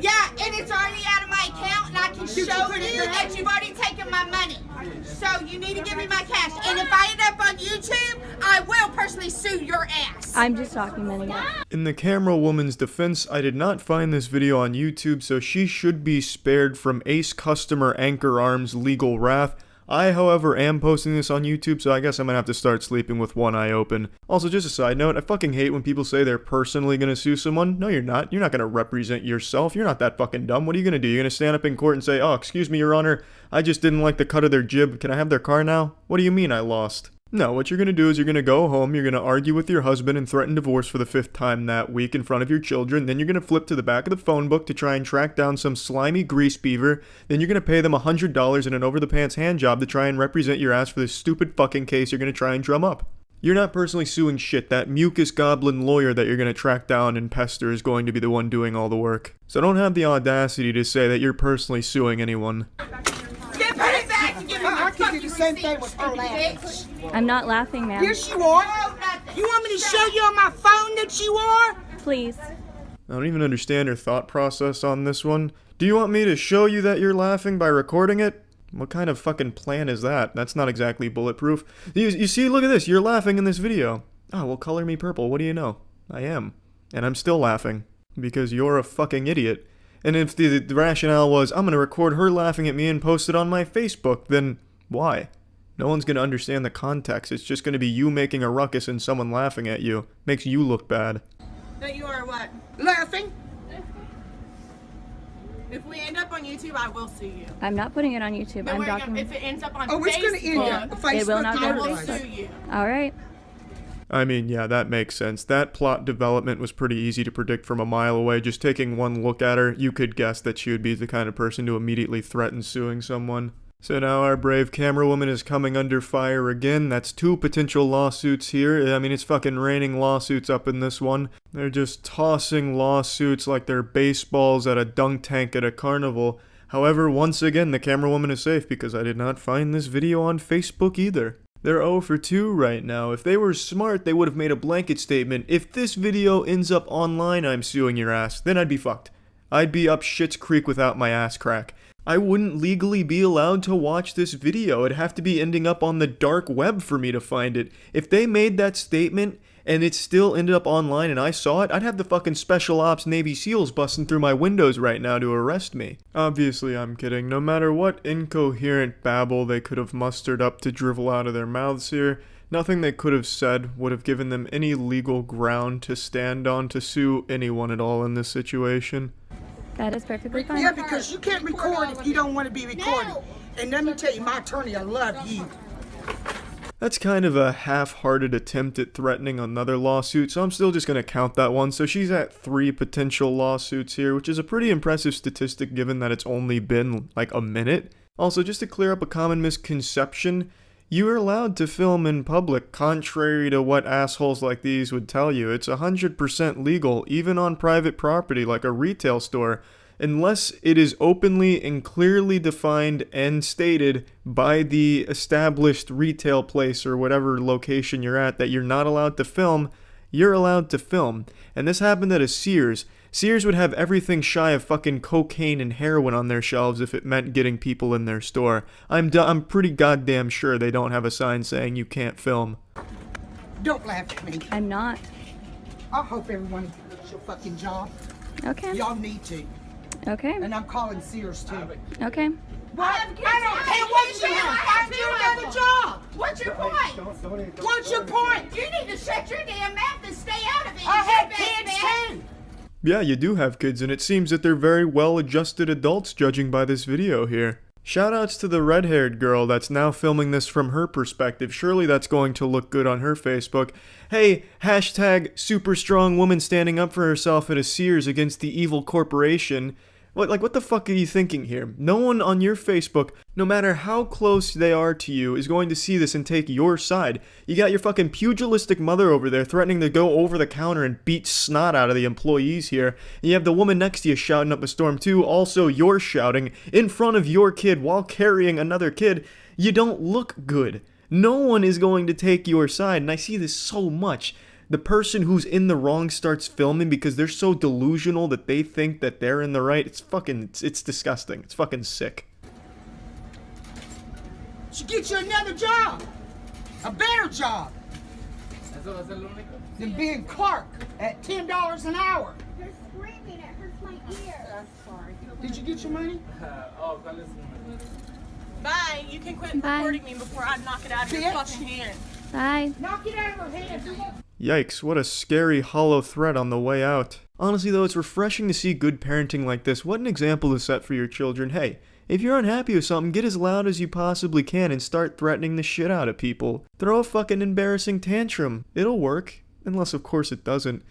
Yeah, and it's already out of my account, and I can show you that you've already taken my money. So you need to give me my cash. And if I end up on YouTube, I will personally sue your ass. I'm just documenting it. In the camera woman's defense, I did not find this video on YouTube, so she should be spared from Ace Customer Anchor Arm's legal wrath. I, however, am posting this on YouTube, so I guess I'm gonna have to start sleeping with one eye open. Also, just a side note, I fucking hate when people say they're personally gonna sue someone. No, you're not. You're not gonna represent yourself. You're not that fucking dumb. What are you gonna do? You're gonna stand up in court and say, "Oh, excuse me, Your Honor, I just didn't like the cut of their jib. Can I have their car now?" What do you mean I lost? No, what you're gonna do is you're gonna go home, you're gonna argue with your husband and threaten divorce for the 5th time that week in front of your children, then you're gonna flip to the back of the phone book to try and track down some slimy grease beaver, then you're gonna pay them $100 in an over-the-pants hand job to try and represent your ass for this stupid fucking case you're gonna try and drum up. You're not personally suing shit. That mucus goblin lawyer that you're gonna track down and pester is going to be the one doing all the work. So don't have the audacity to say that you're personally suing anyone. I can do the same thing with her laughing. I'm not laughing, ma'am. Yes, you are. You want me to show you on my phone that you are? Please. I don't even understand her thought process on this one. Do you want me to show you that you're laughing by recording it? What kind of fucking plan is that? That's not exactly bulletproof. You see, look at this. You're laughing in this video. Oh, well, color me purple. What do you know? I am. And I'm still laughing. Because you're a fucking idiot. And if the rationale was, I'm gonna record her laughing at me and post it on my Facebook, then why? No one's gonna understand the context. It's just gonna be you making a ruckus and someone laughing at you. Makes you look bad. That you are what? Laughing? If we end up on YouTube, I will sue you. I'm not putting it on YouTube. I'm documenting. If it ends up on Facebook, it's going to end up. It will not go I to will Facebook. sue you. All right. I mean, yeah, that makes sense. That plot development was pretty easy to predict from a mile away. Just taking one look at her, you could guess that she would be the kind of person to immediately threaten suing someone. So now our brave camera woman is coming under fire again. That's 2 potential lawsuits here. I mean, it's fucking raining lawsuits up in this one. They're just tossing lawsuits like they're baseballs at a dunk tank at a carnival. However, once again, the camera woman is safe because I did not find this video on Facebook either. They're 0 for 2 right now. If they were smart, they would have made a blanket statement. If this video ends up online, I'm suing your ass. Then I'd be fucked. I'd be up Schitt's Creek without my ass crack. I wouldn't legally be allowed to watch this video. It'd have to be ending up on the dark web for me to find it. If they made that statement and it still ended up online and I saw it, I'd have the fucking Special Ops Navy SEALs busting through my windows right now to arrest me. Obviously, I'm kidding. No matter what incoherent babble they could have mustered up to drivel out of their mouths here, nothing they could have said would have given them any legal ground to stand on to sue anyone at all in this situation. That is perfectly fine. Yeah, because you can't record if you don't want to be recorded. And let me tell you, my attorney, I love you. That's kind of a half-hearted attempt at threatening another lawsuit, so I'm still just going to count that one. So she's at 3 potential lawsuits here, which is a pretty impressive statistic given that it's only been like a minute. Also, just to clear up a common misconception, you are allowed to film in public, contrary to what assholes like these would tell you. It's 100% legal, even on private property like a retail store, unless it is openly and clearly defined and stated by the established retail place or whatever location you're at that you're not allowed to film. You're allowed to film. And this happened at a Sears. Sears would have everything shy of fucking cocaine and heroin on their shelves if it meant getting people in their store. I'm pretty goddamn sure they don't have a sign saying you can't film. Don't laugh at me. I'm not. I hope everyone does your fucking job. Okay. Y'all need to. Okay. And I'm calling Sears too. Okay. What? I don't care what you have. Find you another job. What's your point? What's your point? You need to shut your damn mouth and stay out of it. I have kids too. Yeah, you do have kids, and it seems that they're very well-adjusted adults judging by this video here. Shoutouts to the red-haired girl that's now filming this from her perspective. Surely that's going to look good on her Facebook. Hey, hashtag super strong woman standing up for herself at a Sears against the evil corporation. What the fuck are you thinking here? No one on your Facebook, no matter how close they are to you, is going to see this and take your side. You got your fucking pugilistic mother over there threatening to go over the counter and beat snot out of the employees here. And you have the woman next to you shouting up a storm too. Also, you're shouting in front of your kid while carrying another kid. You don't look good. No one is going to take your side, and I see this so much. The person who's in the wrong starts filming because they're so delusional that they think that they're in the right. It's disgusting. It's fucking sick. Should get you another job. A better job. Than being Clark at $10 an hour. You're screaming. It hurts my ear. I'm sorry. Did you get your money? Bye. You can quit Bye. recording me before I knock it out of your Bitch. fucking hand. Bye. Knock it out of her hand. Yikes, what a scary hollow threat on the way out. Honestly though, it's refreshing to see good parenting like this. What an example to set for your children. Hey, if you're unhappy with something, get as loud as you possibly can and start threatening the shit out of people. Throw a fucking embarrassing tantrum. It'll work. Unless of course it doesn't.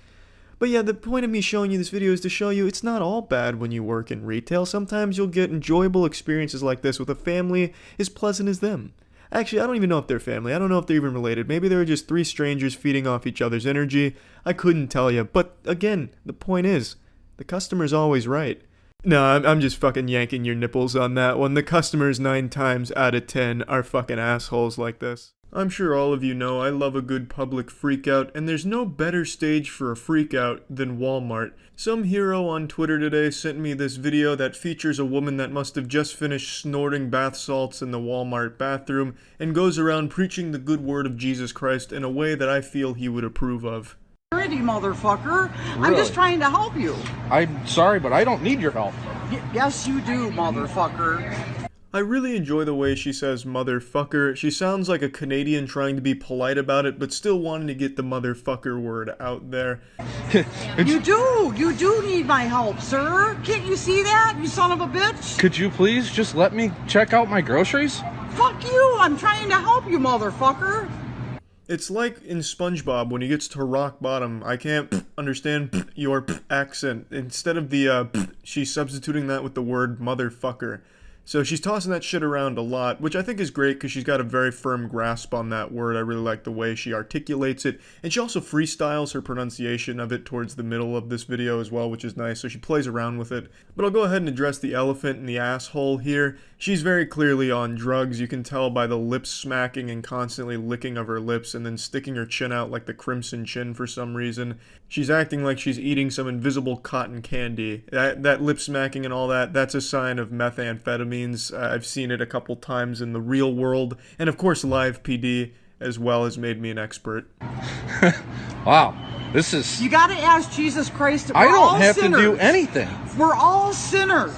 But yeah, the point of me showing you this video is to show you it's not all bad when you work in retail. Sometimes you'll get enjoyable experiences like this with a family as pleasant as them. Actually, I don't even know if they're family. I don't know if they're even related. Maybe they were just 3 strangers feeding off each other's energy. I couldn't tell you. But again, the point is, the customer's always right. No, I'm just fucking yanking your nipples on that one. The customers 9 times out of 10 are fucking assholes like this. I'm sure all of you know I love a good public freakout, and there's no better stage for a freakout than Walmart. Some hero on Twitter today sent me this video that features a woman that must have just finished snorting bath salts in the Walmart bathroom and goes around preaching the good word of Jesus Christ in a way that I feel he would approve of. Security, motherfucker. I'm Really? just trying to help you. I'm sorry, but I don't need your help. Yes, you do, motherfucker. I really enjoy the way she says motherfucker. She sounds like a Canadian trying to be polite about it, but still wanting to get the motherfucker word out there. You do need my help, sir. Can't you see that, you son of a bitch? Could you please just let me check out my groceries? Fuck you, I'm trying to help you, motherfucker. It's like in SpongeBob when he gets to rock bottom. I can't understand your accent. Instead of the she's substituting that with the word motherfucker. So she's tossing that shit around a lot, which I think is great because she's got a very firm grasp on that word. I really like the way she articulates it. And she also freestyles her pronunciation of it towards the middle of this video as well, which is nice. So she plays around with it. But I'll go ahead and address the elephant in the asshole here. She's very clearly on drugs. You can tell by the lip smacking and constantly licking of her lips and then sticking her chin out like the Crimson Chin for some reason. She's acting like she's eating some invisible cotton candy. That lip smacking and all that, that's a sign of methamphetamines. I've seen it a couple times in the real world. And of course live PD as well has made me an expert. Wow. This is... You gotta ask Jesus Christ. I don't have to do anything. We're all sinners.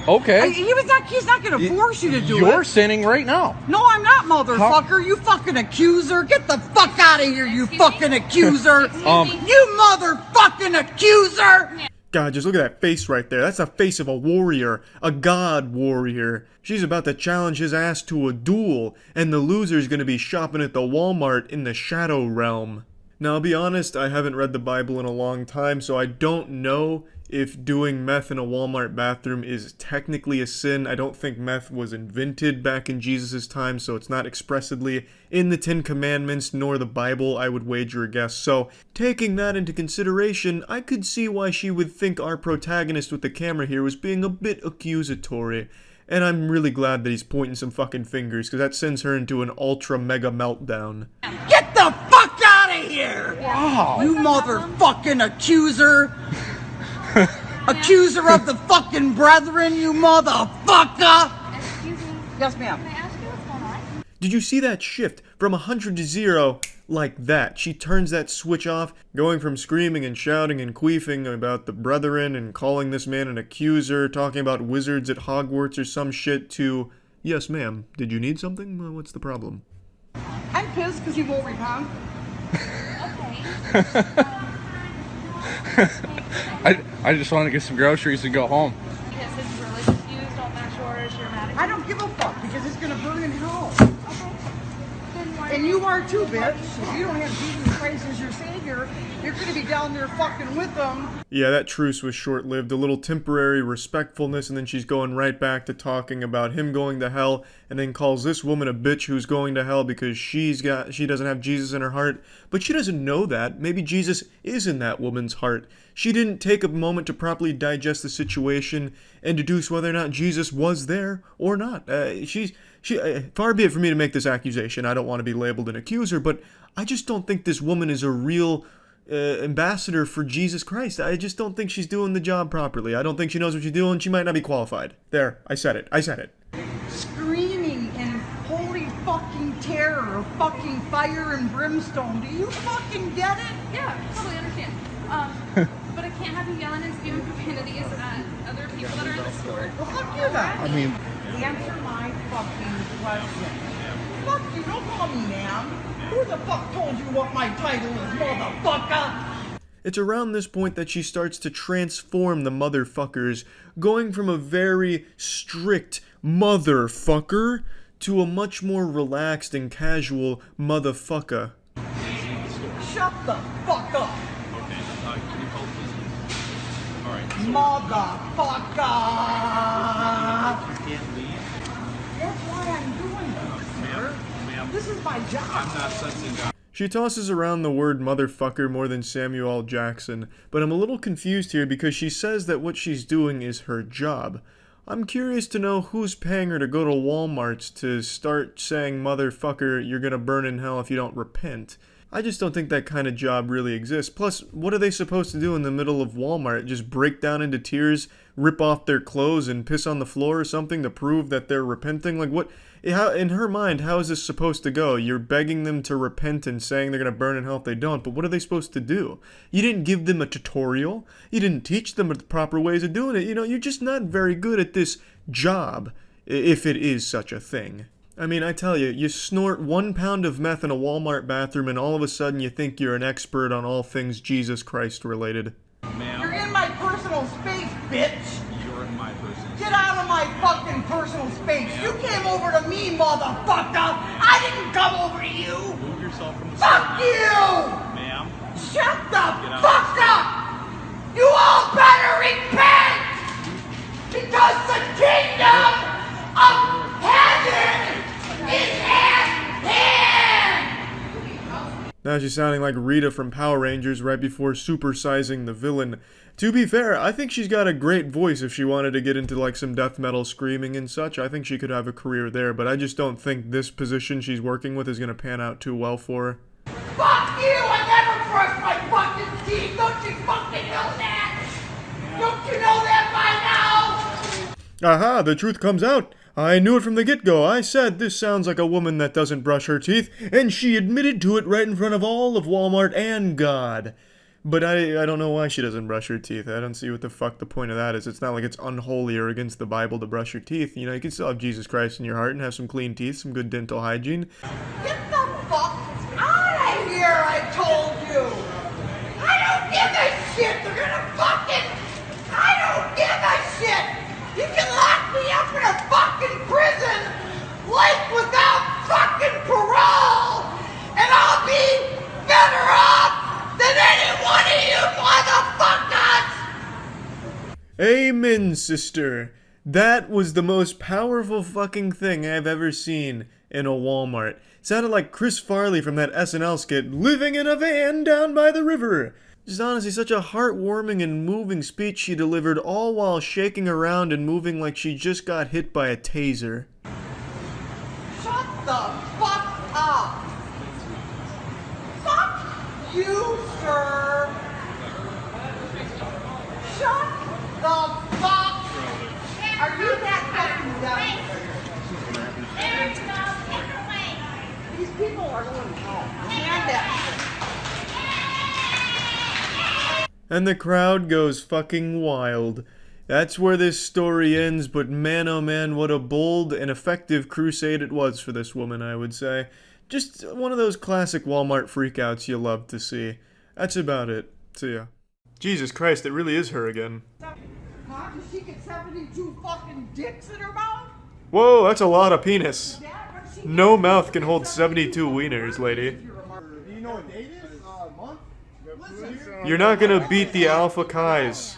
Okay. He's not gonna force you to do it. You're sinning right now. No, I'm not, motherfucker. You fucking accuser. Get the fuck out of here, you fucking accuser. You motherfucking accuser. God, just look at that face right there. That's the face of a warrior. A god warrior. She's about to challenge his ass to a duel, and the loser's gonna be shopping at the Walmart in the Shadow Realm. Now, I'll be honest, I haven't read the Bible in a long time, so I don't know if doing meth in a Walmart bathroom is technically a sin. I don't think meth was invented back in Jesus' time, so it's not expressly in the 10 Commandments nor the Bible, I would wager a guess. So, taking that into consideration, I could see why she would think our protagonist with the camera here was being a bit accusatory. And I'm really glad that he's pointing some fucking fingers, because that sends her into an ultra mega meltdown. Get the fuck out of here! Wow. You motherfucking accuser! Accuser of the fucking brethren, you motherfucker! Excuse me. Yes, ma'am. Can I ask you what's going on? Did you see that shift from 100 to 0 like that? She turns that switch off, going from screaming and shouting and queefing about the brethren and calling this man an accuser, talking about wizards at Hogwarts or some shit, to, yes ma'am, did you need something? Well, what's the problem? I'm pissed because he won't repent. I just want to get some groceries and go home. Because his religious views don't match yours, you're mad at him. I don't give a fuck because it's gonna burn in hell. Okay. Then why And you are too, bitch. If you don't have Jesus Christ as your savior, you're gonna be down there fucking with them. Yeah, that truce was short-lived, a little temporary respectfulness, and then she's going right back to talking about him going to hell, and then calls this woman a bitch who's going to hell because she doesn't have Jesus in her heart. But she doesn't know that. Maybe Jesus is in that woman's heart. She didn't take a moment to properly digest the situation and deduce whether or not Jesus was there or not. Far be it for me to make this accusation. I don't want to be labeled an accuser, but I just don't think this woman is a real ambassador for Jesus Christ. I just don't think she's doing the job properly. I don't think she knows what she's doing. She might not be qualified. There, I said it. I said it. Screaming in holy fucking terror of fucking fire and brimstone. Do you fucking get it? Yeah, totally understand. But I can't have you yelling and spewing profanities at other people that are in the store. Well, fuck you then. I mean... Answer my fucking question. Fuck you, don't call me ma'am. Who the fuck told you what my title is, motherfucker? It's around this point that she starts to transform the motherfuckers, going from a very strict motherfucker to a much more relaxed and casual motherfucker. Shut the fuck up. Okay, can you call please? Alright. Motherfucker! You can't leave. That's why I'm doing this. Ma'am. This is my job. I'm not sensing God. She tosses around the word motherfucker more than Samuel L. Jackson, but I'm a little confused here because she says that what she's doing is her job. I'm curious to know who's paying her to go to Walmart's to start saying motherfucker, you're gonna burn in hell if you don't repent. I just don't think that kind of job really exists. Plus, what are they supposed to do in the middle of Walmart? Just break down into tears, rip off their clothes, and piss on the floor or something to prove that they're repenting? Like, what? How, in her mind, how is this supposed to go? You're begging them to repent and saying they're going to burn in hell if they don't, but what are they supposed to do? You didn't give them a tutorial. You didn't teach them the proper ways of doing it. You know, you're just not very good at this job, if it is such a thing. I mean, I tell you, you snort 1 pound of meth in a Walmart bathroom and all of a sudden you think you're an expert on all things Jesus Christ related. Ma'am. You're in my personal space, bitch! You're in my personal space. Get out of my fucking personal space! You came over to me, motherfucker! I didn't come over to you! Move yourself from the Fuck store. you! Ma'am. Shut the fuck up! You all better repent! Because the kingdom Now she's sounding like Rita from Power Rangers right before supersizing the villain. To be fair, I think she's got a great voice if she wanted to get into like some death metal screaming and such. I think she could have a career there, but I just don't think this position she's working with is going to pan out too well for her. Fuck you! I never brushed my fucking teeth! Don't you fucking know that? Don't you know that by now? Aha, the truth comes out. I knew it from the get-go. I said this sounds like a woman that doesn't brush her teeth, and she admitted to it right in front of all of Walmart and God. But I don't know why she doesn't brush her teeth. I don't see what the fuck the point of that is. It's not like it's unholy or against the Bible to brush your teeth. You know, you can still have Jesus Christ in your heart and have some clean teeth, some good dental hygiene. Get the fuck out of here, I told you! I don't give a shit! They're gonna fucking... I don't give a shit! You can lock me up in a fucking prison, life without fucking parole, and I'll be better off than any one of you motherfuckers! Amen, sister. That was the most powerful fucking thing I've ever seen in a Walmart. Sounded like Chris Farley from that SNL skit, living in a van down by the river. Just honestly such a heartwarming and moving speech she delivered, all while shaking around and moving like she just got hit by a taser. Shut the fuck up! Fuck you, sir! Shut the fuck! Are you that fucking dumb? These people are going home. Stand up. And the crowd goes fucking wild. That's where this story ends, but man oh man, what a bold and effective crusade it was for this woman, I would say. Just one of those classic Walmart freakouts you love to see. That's about it. See ya. Jesus Christ, it really is her again. Huh? Does she get 72 fucking dicks in her mouth? Whoa, that's a lot of penis. No mouth can hold 72 wieners, lady. Do you know what date is? Month? You're not gonna beat the Alpha Kais.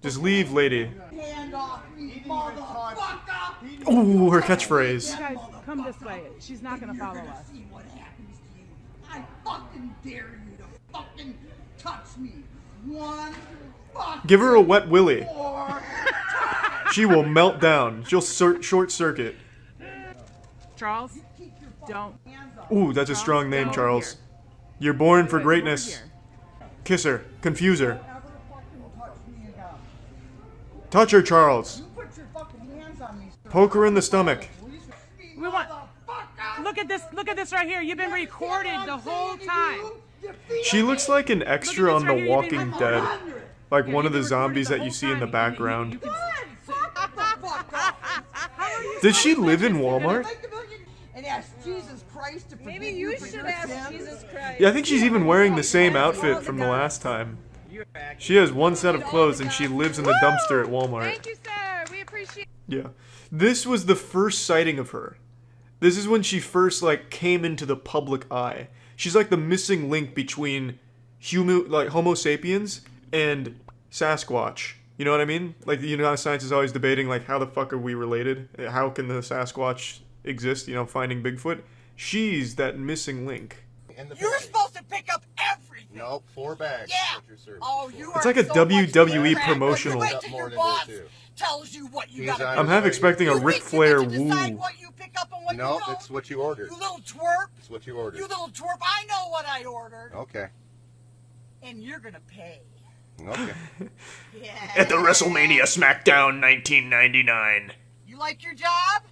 Just leave, lady. Hand off me, motherfucker! Ooh, her catchphrase. You guys, come this way. She's not gonna follow us. See what happens to you. I fucking dare you to fucking touch me. One fucking Give her a wet willy. more She will melt down. She'll short circuit. Charles, don't. Ooh, that's a strong name, Charles. You're born for greatness. Kiss her. Confuse her. Touch her, Charles. Poke her in the stomach. We want. Look at this. Look at this right here. You've been recorded the whole time. She looks like an extra on The Walking Dead. Like one of the zombies that you see in the background. Did she live in Walmart? and ask Jesus Christ to forgive Maybe you should ask Jesus Christ. Yeah, I think she's even wearing the same outfit from the last time. She has one set of clothes and she lives in the dumpster at Walmart. Thank you, sir. We appreciate. Yeah. This was the first sighting of her. This is when she first, like, came into the public eye. She's like the missing link between Homo sapiens and Sasquatch. You know what I mean? Like, you know how science is always debating, like, how the fuck are we related? How can the Sasquatch exist, you know, finding Bigfoot? She's that missing link. You're supposed to pick up everything. Nope, 4 bags. Yeah. Oh, you It's are like a so WWE much promotional. Wait till your boss tells you what you got. I'm half expecting a Ric Flair woo. What you pick up and what Nope, you don't. it's what you ordered. You little twerp. It's what you ordered. You little twerp. I know what I ordered. Okay. And you're gonna pay. Okay. Yeah. At the WrestleMania SmackDown 1999. You like your job?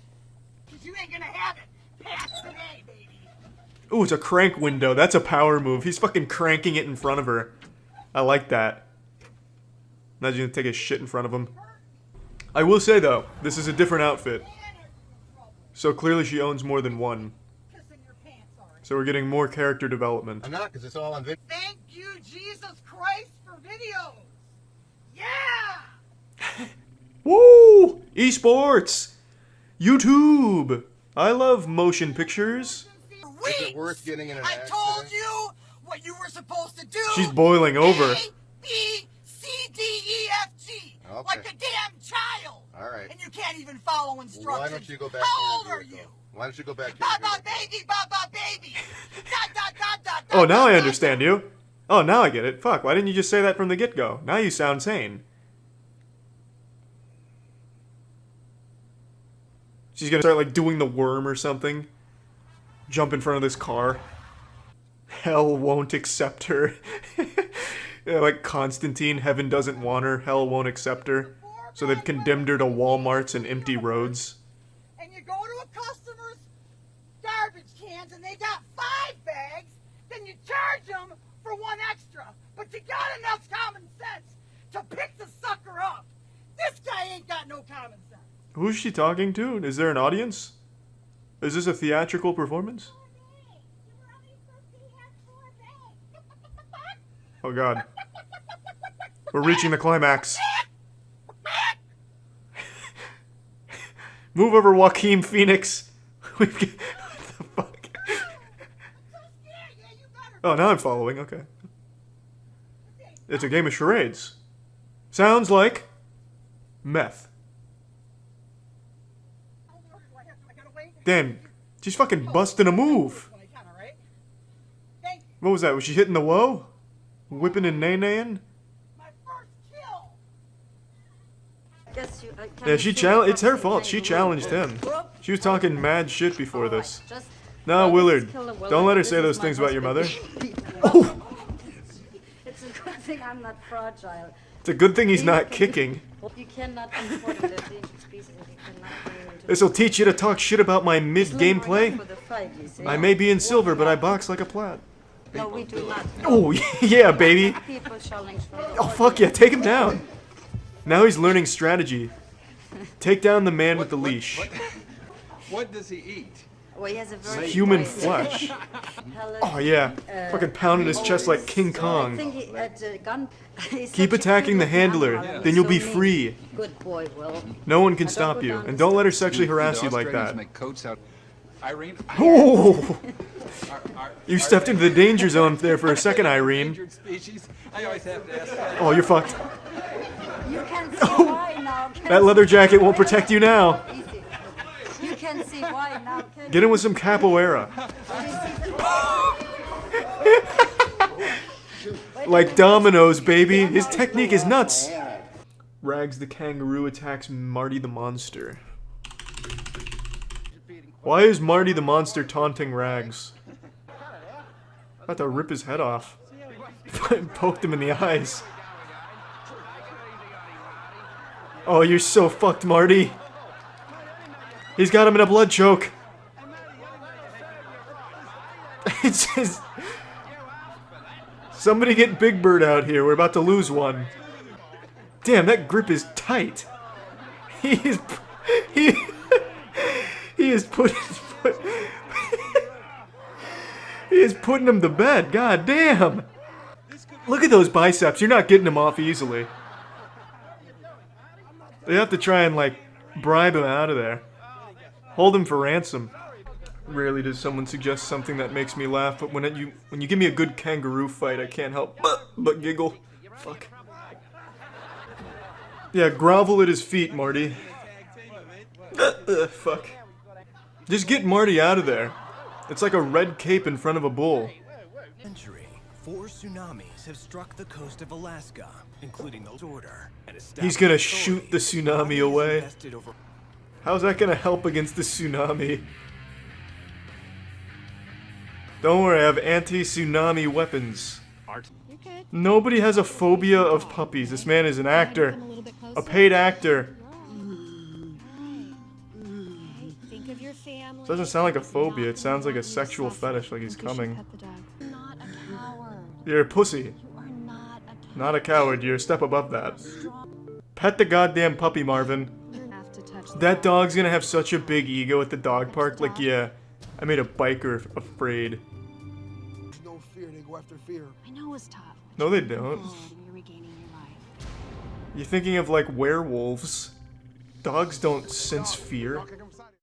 Cause you ain't gonna have it past today, baby. Ooh, it's a crank window. That's a power move. He's fucking cranking it in front of her. I like that. Imagine you take a shit in front of him. I will say, though, this is a different outfit. So clearly she owns more than one. So we're getting more character development. I'm not, because it's all on video. Thank you, Jesus Christ, for videos. Yeah! Woo! Esports! YouTube! I love motion pictures. Is it worth getting in an I accident? told you what you were supposed to do. She's boiling over. A, B, C, D, E, F, G. Okay. Like a damn child. All All right. And you can't even follow instructions. Why don't you go back How old to your are you? vehicle? Why don't you go back to Baba baby, Baba baby. Oh, now I understand you. Oh, now I get it. Fuck, why didn't you just say that from the get-go? Now you sound sane. She's gonna start, like, doing the worm or something. Jump in front of this car. Hell won't accept her. Yeah, like Constantine, heaven doesn't want her, hell won't accept her. So they've condemned her to Walmarts and empty roads. And you go to a customer's garbage cans and they got 5 bags, then you charge them for 1 extra. But you got enough common sense to pick the sucker up. This guy ain't got no common sense. Who's she talking to? Is there an audience? Is this a theatrical performance? Oh god. We're reaching the climax. Move over, Joaquin Phoenix. What the fuck? Oh, now I'm following, okay. It's a game of charades. Sounds like meth. Damn, she's fucking busting a move. What was that? Was she hitting the woe? Whipping and nay-naying? Yeah, she challenged. It's her fault. She challenged him. She was talking mad shit before this. No, Willard, don't let her say those things about your mother. Oh! It's a good thing I'm not fragile. It's a good thing he's not kicking. You cannot import an endangered species if you cannot bring it into This'll teach you to talk shit about my mid-gameplay. I may be in silver, but I box like a plat. No, we do not. Oh, yeah, baby. People challenge for the Oh, fuck yeah, take him down. Now he's learning strategy. Take down the man with the leash. What does he eat? Well, he has a very Human flesh. Oh yeah, fucking pounding his chest like King I Kong. think he had a gun. He's Keep such a attacking the good handler, animal, then you'll so be mean. free. Good boy, Will. No one can Now don't stop go you, down and the don't let her steps. sexually harass you like Australians that. make coats out. Irene. Oh! You stepped into the danger zone there for a second, Irene. Endangered species. I always have to ask that. Oh, you're fucked. You can see why now. That leather jacket won't protect you now. Easy. You can see why now. Can Get him with some capoeira. Like dominoes, baby. His technique is nuts. Rags the kangaroo attacks Marty the monster. Why is Marty the monster taunting Rags? About to rip his head off. Poked him in the eyes. Oh, you're so fucked, Marty. He's got him in a blood choke. It's just... Somebody get Big Bird out here. We're about to lose one. Damn, that grip is tight. He is putting he is putting him to bed. God damn. Look at those biceps. You're not getting him off easily. They have to try and like bribe him out of there. Hold him for ransom. Rarely does someone suggest something that makes me laugh, but when you give me a good kangaroo fight, I can't help but giggle. Fuck. Yeah, grovel at his feet, Marty. Fuck. Just get Marty out of there. It's like a red cape in front of a bull. Century, 4 tsunamis have struck the coast of Alaska, including the order. He's gonna shoot the tsunami away. How's that gonna help against the tsunami? Don't worry, I have anti-tsunami weapons. Nobody has a phobia of puppies. This man is an actor. A paid actor. Think of your family. It doesn't sound like a phobia, it sounds like a sexual fetish, like he's coming. Not a coward. You're a pussy. Not a coward, you're a step above that. Pet the goddamn puppy, Marvin. That dog's gonna have such a big ego at the dog park, like, yeah, I made a biker afraid. No fear, they go after fear. I know it's tough. No, they don't. You're regaining your life. You're thinking of, like, werewolves. Dogs don't sense fear.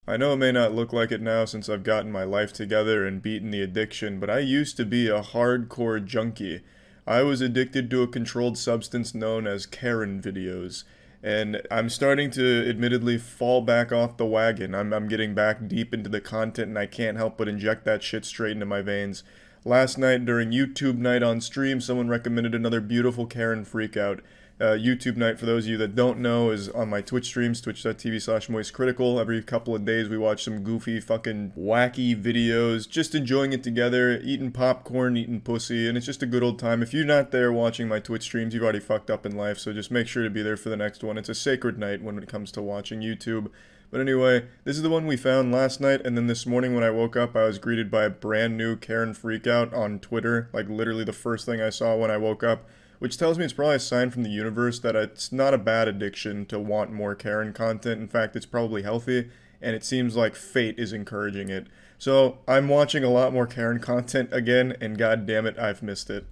I know it may not look like it now since I've gotten my life together and beaten the addiction, but I used to be a hardcore junkie. I was addicted to a controlled substance known as Karen videos. and I'm starting to admittedly fall back off the wagon. I'm getting back deep into the content, and I can't help but inject that shit straight into my veins. Last night, during YouTube night on stream, someone recommended another beautiful Karen Freakout. YouTube night, for those of you that don't know, is on my Twitch streams, twitch.tv/moistcritical. Every couple of days we watch some goofy, fucking wacky videos, just enjoying it together, eating popcorn, eating pussy, and it's just a good old time. If you're not there watching my Twitch streams, you've already fucked up in life, so just make sure to be there for the next one. It's a sacred night when it comes to watching YouTube. But anyway, this is the one we found last night, and then this morning when I woke up, I was greeted by a brand new Karen Freakout on Twitter, like literally the first thing I saw when I woke up. Which tells me it's probably a sign from the universe that it's not a bad addiction to want more Karen content. In fact, it's probably healthy, and it seems like fate is encouraging it. So, I'm watching a lot more Karen content again, and god damn it, I've missed it.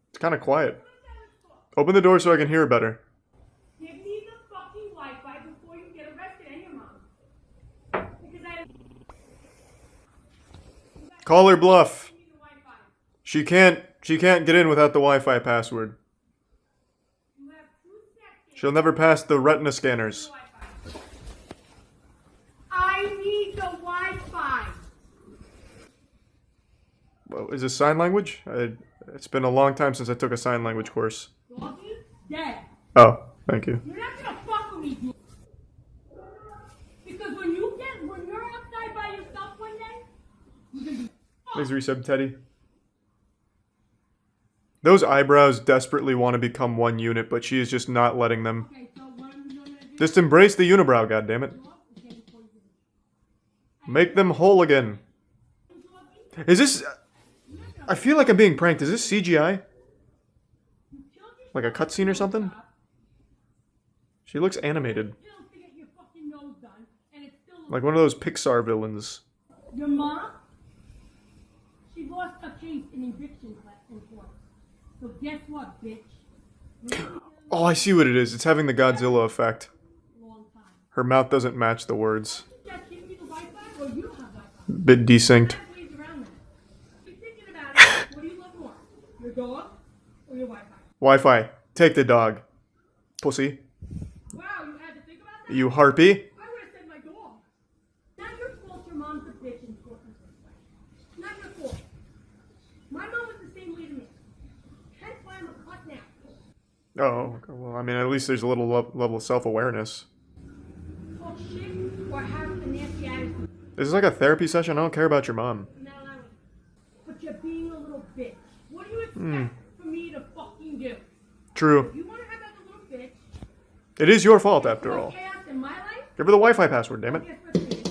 It's kind of quiet. Open the door so I can hear it better. Give me the fucking Wi-Fi before you get arrested and your mom. Because Call her bluff. She can't get in without the Wi-Fi password. She'll never pass the retina scanners. I need the Wi-Fi. Well, is this sign language? It's been a long time since I took a sign language course. Doggy, dead. Oh, thank you. You're not gonna fuck with me, dude. Because when you're outside by yourself one day, you're gonna be Thanks, resub Teddy. Those eyebrows desperately want to become one unit, but she is just not letting them. Just embrace the unibrow, goddammit. Make them whole again. Is this... I feel like I'm being pranked. Is this CGI? Like a cutscene or something? She looks animated. Like one of those Pixar villains. Your mom, she lost a case in eviction in court. So guess what, bitch? Oh, I see what it is. It's having the Godzilla effect. Her mouth doesn't match the words. Bit desynced. What do you love more? Your dog or your Wi-Fi? Wi-Fi. Take the dog. Pussy. Wow, you had to think about that? You harpy. I would have said my dog. Not your fault your mom's a bitch in court in this way. Not your fault. My mom was the same way to me. Hence why I'm a cunt now. Oh, well, I mean, at least there's a little level of self-awareness. Talk shit or have a nasty attitude. This is like a therapy session. I don't care about your mom. But you're being a little bitch. What do you expect for me to fucking do? True. If you want to have that little bitch, It is your fault, after all. chaos in my life, Give her the Wi-Fi password, damn it. guess what it is?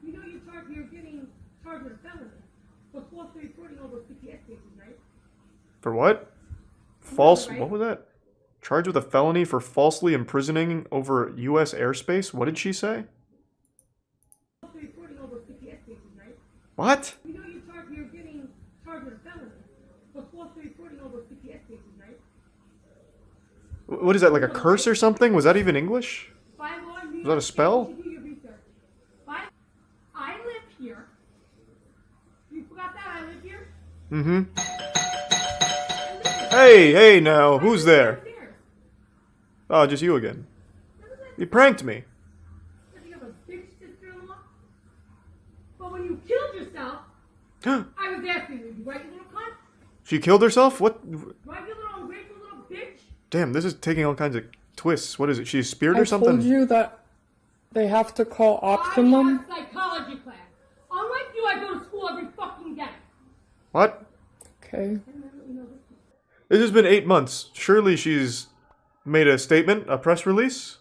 You know you're getting charged with a felony for falsely reporting over CPS cases, right? For what? False... What was that? Charged with a felony for falsely imprisoning over U.S. airspace? What did she say? Falsely reporting over CPS cases, right? What? You know you're getting charged with a felony for falsely reporting over CPS cases, right? What is that, like a curse or something? Was that even English? By law, Was that a spell? you do your research. I live here. You forgot that I live here? Mm-hmm. Hey now, who's there? Oh, just you again. You pranked me. You have a bitch sister-in-law? But when you killed yourself, I was asking you, right, you little cunt? She killed herself? What? Right, you little ungrateful little bitch? Damn, this is taking all kinds of twists. What is it? She's speared or something? I told you that they have to call Optimum. I have psychology class. Unlike you, I go to school every fucking day. What? Okay. It has been 8 months. Surely she's made a statement, a press release?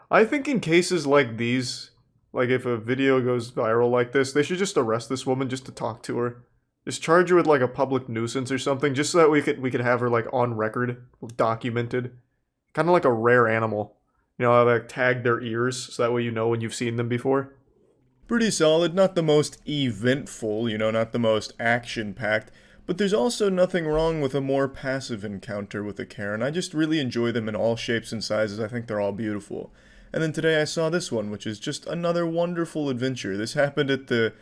I think in cases like these, like if a video goes viral like this, they should just arrest this woman just to talk to her. Just charge her with like a public nuisance or something, just so that we could have her like on record, documented. Kind of like a rare animal. You know, like tag their ears, so that way you know when you've seen them before. Pretty solid, not the most eventful, you know, not the most action-packed, but there's also nothing wrong with a more passive encounter with a Karen. I just really enjoy them in all shapes and sizes. I think they're all beautiful. And then today I saw this one, which is just another wonderful adventure. This happened at the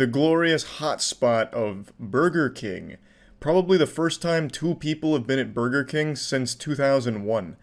glorious hotspot of Burger King. Probably the first time 2 people have been at Burger King since 2001.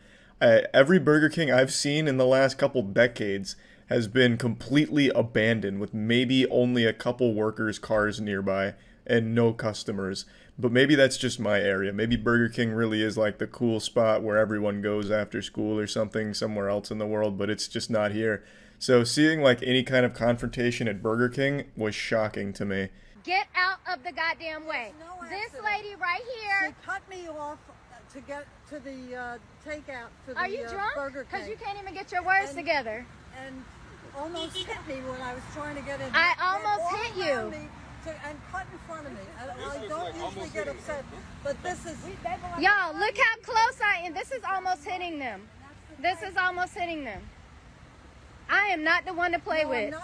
Every Burger King I've seen in the last couple decades has been completely abandoned with maybe only a couple workers' cars nearby and no customers. But maybe that's just my area. Maybe Burger King really is like the cool spot where everyone goes after school or something somewhere else in the world, but it's just not here. So seeing like any kind of confrontation at Burger King was shocking to me. Get out of the goddamn way. This lady right here. She cut me off to get to the takeout to the Are you drunk? Burger King. Because you can't even get your words together. And almost hit me when I was trying to get in. I almost hit you. And cut in front of me. I don't usually get upset, but this is... Y'all, look how close I am. This is almost hitting them. This is almost hitting them. I am not the one to play with.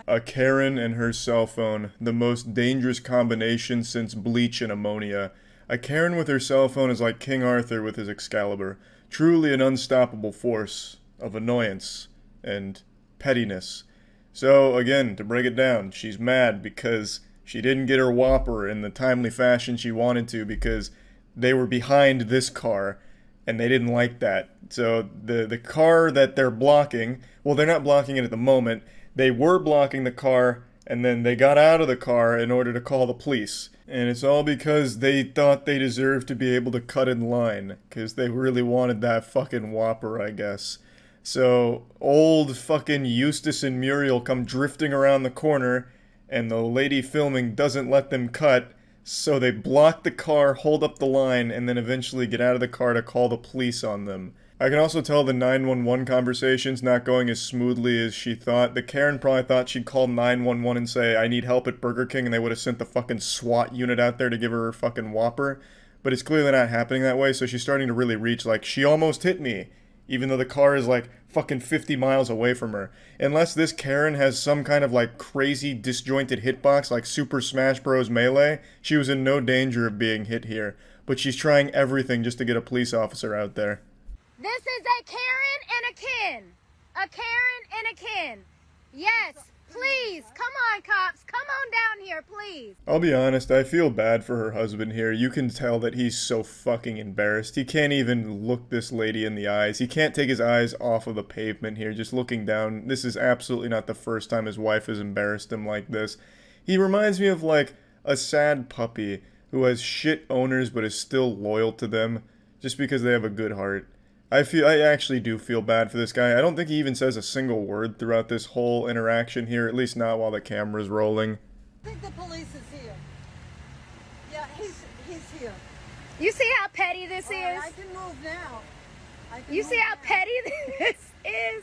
A Karen and her cell phone, the most dangerous combination since bleach and ammonia. A Karen with her cell phone is like King Arthur with his Excalibur. Truly an unstoppable force of annoyance and pettiness. So, again, to break it down, she's mad because she didn't get her Whopper in the timely fashion she wanted to because they were behind this car and they didn't like that. So the car that they're blocking, well, they're not blocking it at the moment. They were blocking the car and then they got out of the car in order to call the police. And it's all because they thought they deserved to be able to cut in line because they really wanted that fucking Whopper, I guess. So old fucking Eustace and Muriel come drifting around the corner and the lady filming doesn't let them cut, so they block the car, hold up the line, and then eventually get out of the car to call the police on them. I can also tell the 911 conversation's not going as smoothly as she thought. The Karen probably thought she'd call 911 and say, I need help at Burger King, and they would have sent the fucking SWAT unit out there to give her her fucking Whopper. But it's clearly not happening that way, so she's starting to really reach, like, she almost hit me, even though the car is, like, fucking 50 miles away from her. Unless this Karen has some kind of, like, crazy disjointed hitbox like Super Smash Bros. Melee, she was in no danger of being hit here. But she's trying everything just to get a police officer out there. This is a Karen and a Ken. A Karen and a Ken. Yes, please. Come on, cops. Come on down here, please. I'll be honest, I feel bad for her husband here. You can tell that he's so fucking embarrassed. He can't even look this lady in the eyes. He can't take his eyes off of the pavement here, just looking down. This is absolutely not the first time his wife has embarrassed him like this. He reminds me of, like, a sad puppy who has shit owners but is still loyal to them just because they have a good heart. I actually do feel bad for this guy. I don't think he even says a single word throughout this whole interaction here, at least not while the camera's rolling. I think the police is here. Yeah, he's here. You see how petty this is? I can move now. You see how petty this is?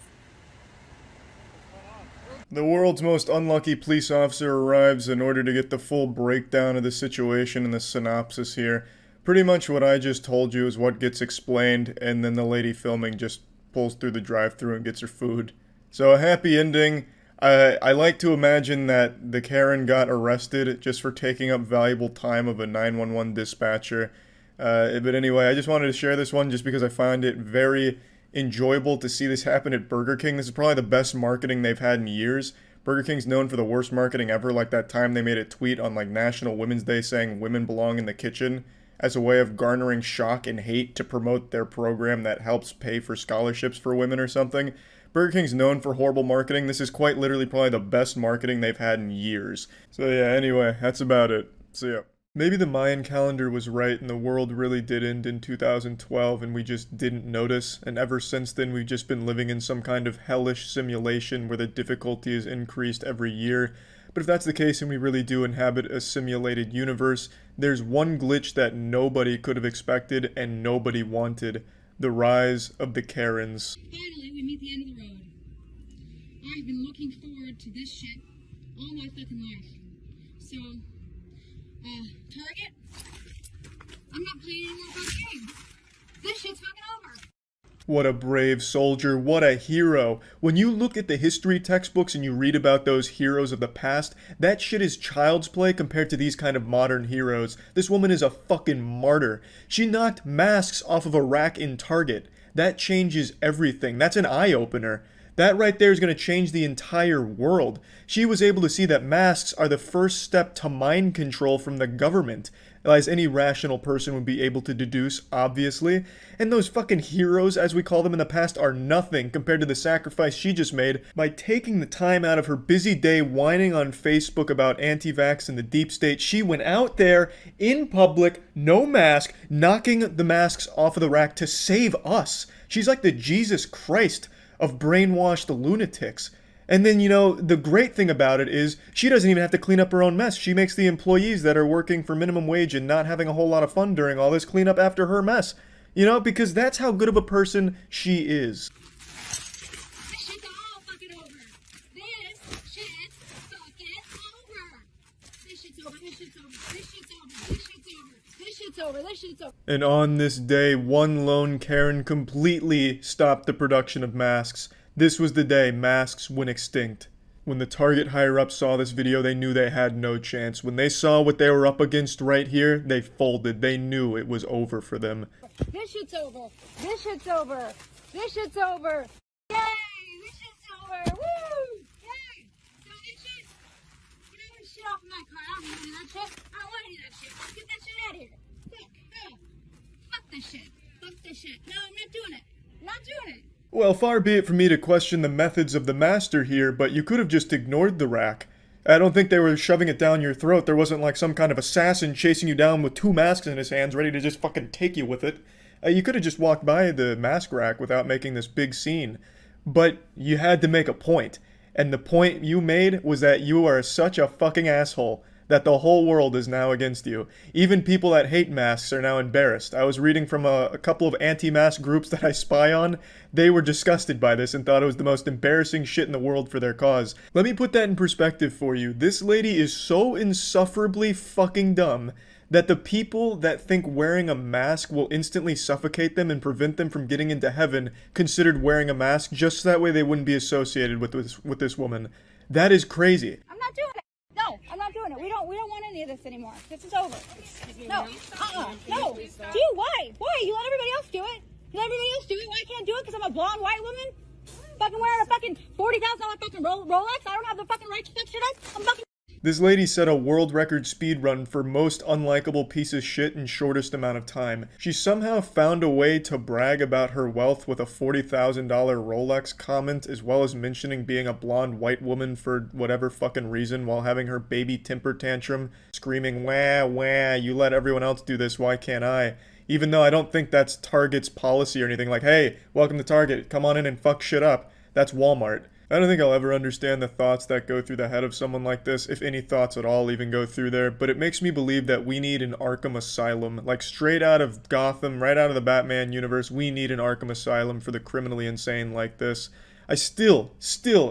The world's most unlucky police officer arrives in order to get the full breakdown of the situation and the synopsis here. Pretty much what I just told you is what gets explained, and then the lady filming just pulls through the drive-thru and gets her food. So a happy ending. I like to imagine that the Karen got arrested just for taking up valuable time of a 911 dispatcher. But anyway, I just wanted to share this one just because I find it very enjoyable to see this happen at Burger King. This is probably the best marketing they've had in years. Burger King's known for the worst marketing ever, like that time they made a tweet on like National Women's Day saying women belong in the kitchen, as a way of garnering shock and hate to promote their program that helps pay for scholarships for women or something. Burger King's known for horrible marketing. This is quite literally probably the best marketing they've had in years. So yeah, anyway, that's about it. See ya. Maybe the Mayan calendar was right and the world really did end in 2012 and we just didn't notice, and ever since then we've just been living in some kind of hellish simulation where the difficulty is increased every year. But if that's the case and we really do inhabit a simulated universe, there's one glitch that nobody could have expected and nobody wanted: the rise of the Karens. Finally, we meet the end of the road. I've been looking forward to this shit all my fucking life. So, target? I'm not playing any more of those games. This shit's fucking over. What a brave soldier, what a hero. When you look at the history textbooks and you read about those heroes of the past, that shit is child's play compared to these kind of modern heroes. This woman is a fucking martyr. She knocked masks off of a rack in Target. That changes everything. That's an eye-opener. That right there is going to change the entire world. She was able to see that masks are the first step to mind control from the government. as any rational person would be able to deduce, obviously. And those fucking heroes, as we call them in the past, are nothing compared to the sacrifice she just made by taking the time out of her busy day whining on Facebook about anti-vax and the deep state. She went out there in public, no mask, knocking the masks off of the rack to save us. She's like the Jesus Christ of brainwashed lunatics. And then, you know, the great thing about it is she doesn't even have to clean up her own mess. She makes the employees that are working for minimum wage and not having a whole lot of fun during all this clean up after her mess. You know, because that's how good of a person she is. This shit's all fucking over. This shit's fucking over. This shit's over. This shit's over. This shit's over. This shit's over. This shit's over. This shit's over. And on this day, one lone Karen completely stopped the production of masks. This was the day masks went extinct. When the Target higher-ups saw this video, they knew they had no chance. When they saw what they were up against right here, they folded. They knew it was over for them. This shit's over. This shit's over. This shit's over. Yay! This shit's over. Woo! Yay! So this shit, get all this shit off of my car. I don't want any of that shit. I don't want any of that shit. Get that shit out of here. Fuck this shit. Fuck this shit. No, I'm not doing it. I'm not doing it. Well, far be it from me to question the methods of the master here, but you could have just ignored the rack. I don't think they were shoving it down your throat. There wasn't like some kind of assassin chasing you down with 2 masks in his hands ready to just fucking take you with it. You could have just walked by the mask rack without making this big scene. But you had to make a point. And the point you made was that you are such a fucking asshole that the whole world is now against you. Even people that hate masks are now embarrassed. I was reading from a couple of anti-mask groups that I spy on. They were disgusted by this and thought it was the most embarrassing shit in the world for their cause. Let me put that in perspective for you. This lady is so insufferably fucking dumb that the people that think wearing a mask will instantly suffocate them and prevent them from getting into heaven considered wearing a mask just so that way they wouldn't be associated with this woman. That is crazy. I'm not doing it. No, I'm not doing it. We don't want any of this anymore. This is over. No. No. Dude, why? Why? You let everybody else do it. You let everybody else do it. Why I can't do it? Because I'm a blonde white woman? Fucking wearing a fucking $40,000 fucking Rolex? I don't have the fucking right to fuck shit up? I'm fucking... This lady set a world record speed run for most unlikable piece of shit in shortest amount of time. She somehow found a way to brag about her wealth with a $40,000 Rolex comment, as well as mentioning being a blonde white woman for whatever fucking reason while having her baby temper tantrum, screaming, wah, wah, you let everyone else do this, why can't I? Even though I don't think that's Target's policy or anything, like, hey, welcome to Target, come on in and fuck shit up. That's Walmart. I don't think I'll ever understand the thoughts that go through the head of someone like this, if any thoughts at all even go through there, but it makes me believe that we need an Arkham Asylum. Like, straight out of Gotham, right out of the Batman universe, we need an Arkham Asylum for the criminally insane like this. I still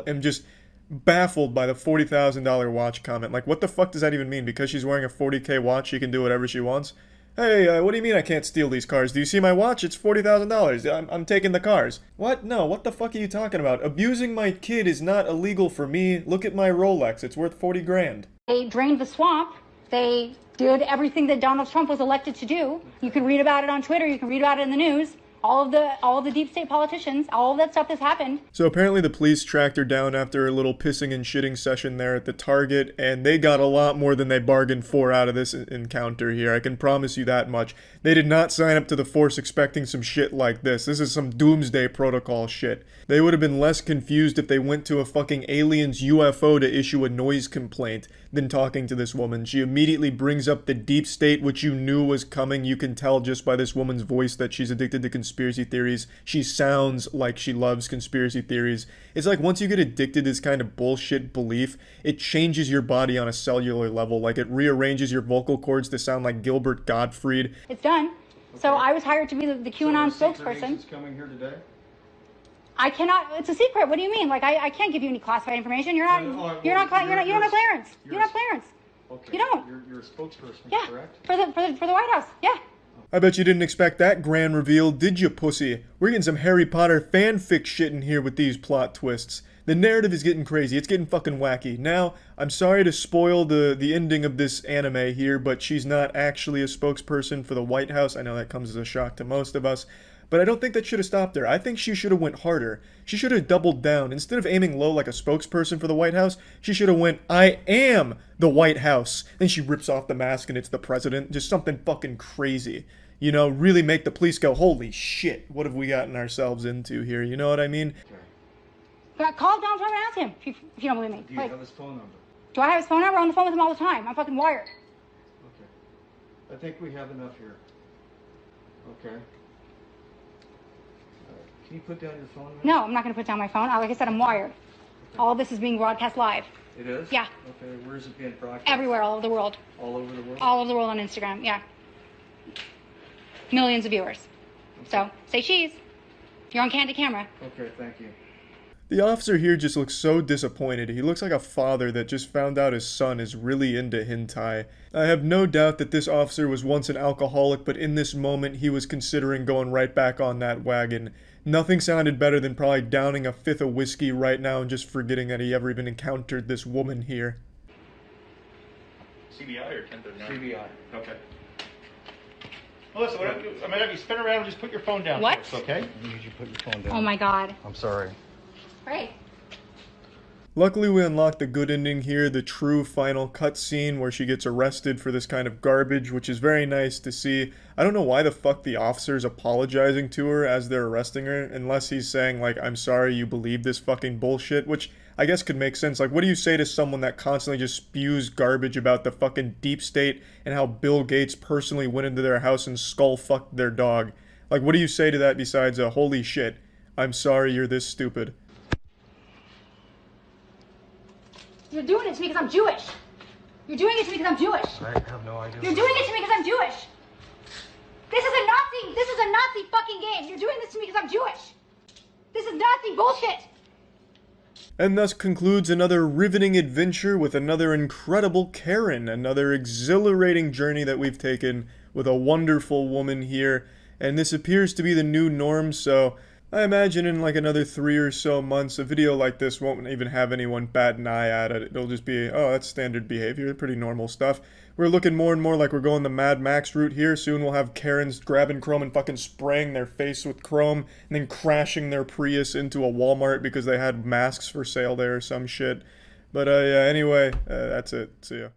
am just baffled by the $40,000 watch comment. Like, what the fuck does that even mean? Because she's wearing a $40K watch, she can do whatever she wants? Hey, what do you mean I can't steal these cars? Do you see my watch? It's $40,000. I'm taking the cars. What? No, what the fuck are you talking about? Abusing my kid is not illegal for me. Look at my Rolex. It's worth 40 grand. They drained the swamp. They did everything that Donald Trump was elected to do. You can read about it on Twitter. You can read about it in the news. All of the deep state politicians, all of that stuff has happened. So apparently the police tracked her down after a little pissing and shitting session there at the Target, and they got a lot more than they bargained for out of this encounter here. I can promise you that much. They did not sign up to the force expecting some shit like this. This is some doomsday protocol shit. They would have been less confused if they went to a fucking alien's UFO to issue a noise complaint than talking to this woman. She immediately brings up the deep state, which you knew was coming. You can tell just by this woman's voice that she's addicted to conspiracy theories. She sounds like she loves conspiracy theories. It's like once you get addicted to this kind of bullshit belief, it changes your body on a cellular level. Like it rearranges your vocal cords to sound like Gilbert Gottfried. It's done. Okay. So I was hired to be the QAnon spokesperson. Coming here today? I cannot. It's a secret. What do you mean? Like I can't give you any classified information. You don't have clearance. You don't have clearance. Okay. You don't. You're a spokesperson, yeah, correct? For the White House. Yeah. I bet you didn't expect that grand reveal, did you, pussy? We're getting some Harry Potter fanfic shit in here with these plot twists. The narrative is getting crazy. It's getting fucking wacky. Now, I'm sorry to spoil the ending of this anime here, but she's not actually a spokesperson for the White House. I know that comes as a shock to most of us. But I don't think that should have stopped her. I think she should have went harder. She should have doubled down. Instead of aiming low like a spokesperson for the White House, she should have went, I am the White House. Then she rips off the mask and it's the president. Just something fucking crazy. You know, really make the police go, holy shit, what have we gotten ourselves into here? You know what I mean? Call Donald Trump and ask him if you don't believe me. Do you have his phone number? Do I have his phone number? I'm on the phone with him all the time. I'm fucking wired. Okay. I think we have enough here. Okay. Can you put down your phone? No, I'm not going to put down my phone. Like I said, I'm wired. Okay. All this is being broadcast live. It is? Yeah. Okay, where is it being broadcast? Everywhere, all over the world. All over the world? All over the world on Instagram, yeah. Millions of viewers. Okay. So, say cheese. You're on candid camera. Okay, thank you. The officer here just looks so disappointed. He looks like a father that just found out his son is really into hentai. I have no doubt that this officer was once an alcoholic, but in this moment he was considering going right back on that wagon. Nothing sounded better than probably downing a fifth of whiskey right now and just forgetting that he ever even encountered this woman here. CBI or 1039? CBI. Okay. Melissa, what I'm gonna have you spin around and just put your phone down What? first, okay? I need you to put your phone down. Oh my god. I'm sorry. Right. Luckily we unlocked the good ending here, the true final cutscene where she gets arrested for this kind of garbage, which is very nice to see. I don't know why the fuck the officer's apologizing to her as they're arresting her, unless he's saying like, I'm sorry you believe this fucking bullshit, which I guess could make sense. Like, what do you say to someone that constantly just spews garbage about the fucking deep state and how Bill Gates personally went into their house and skull-fucked their dog? Like, what do you say to that besides a holy shit, I'm sorry you're this stupid? You're doing it to me because I'm Jewish. You're doing it to me because I'm Jewish. I have no idea. You're doing it to me because I'm Jewish. This is a Nazi fucking game. You're doing this to me because I'm Jewish. This is Nazi bullshit. And thus concludes another riveting adventure with another incredible Karen, another exhilarating journey that we've taken with a wonderful woman here, and this appears to be the new norm, so I imagine in like another 3 or so months, a video like this won't even have anyone bat an eye at it. It'll just be, oh, that's standard behavior, pretty normal stuff. We're looking more and more like we're going the Mad Max route here. Soon we'll have Karens grabbing chrome and fucking spraying their face with chrome and then crashing their Prius into a Walmart because they had masks for sale there or some shit. But yeah, anyway, that's it. See ya.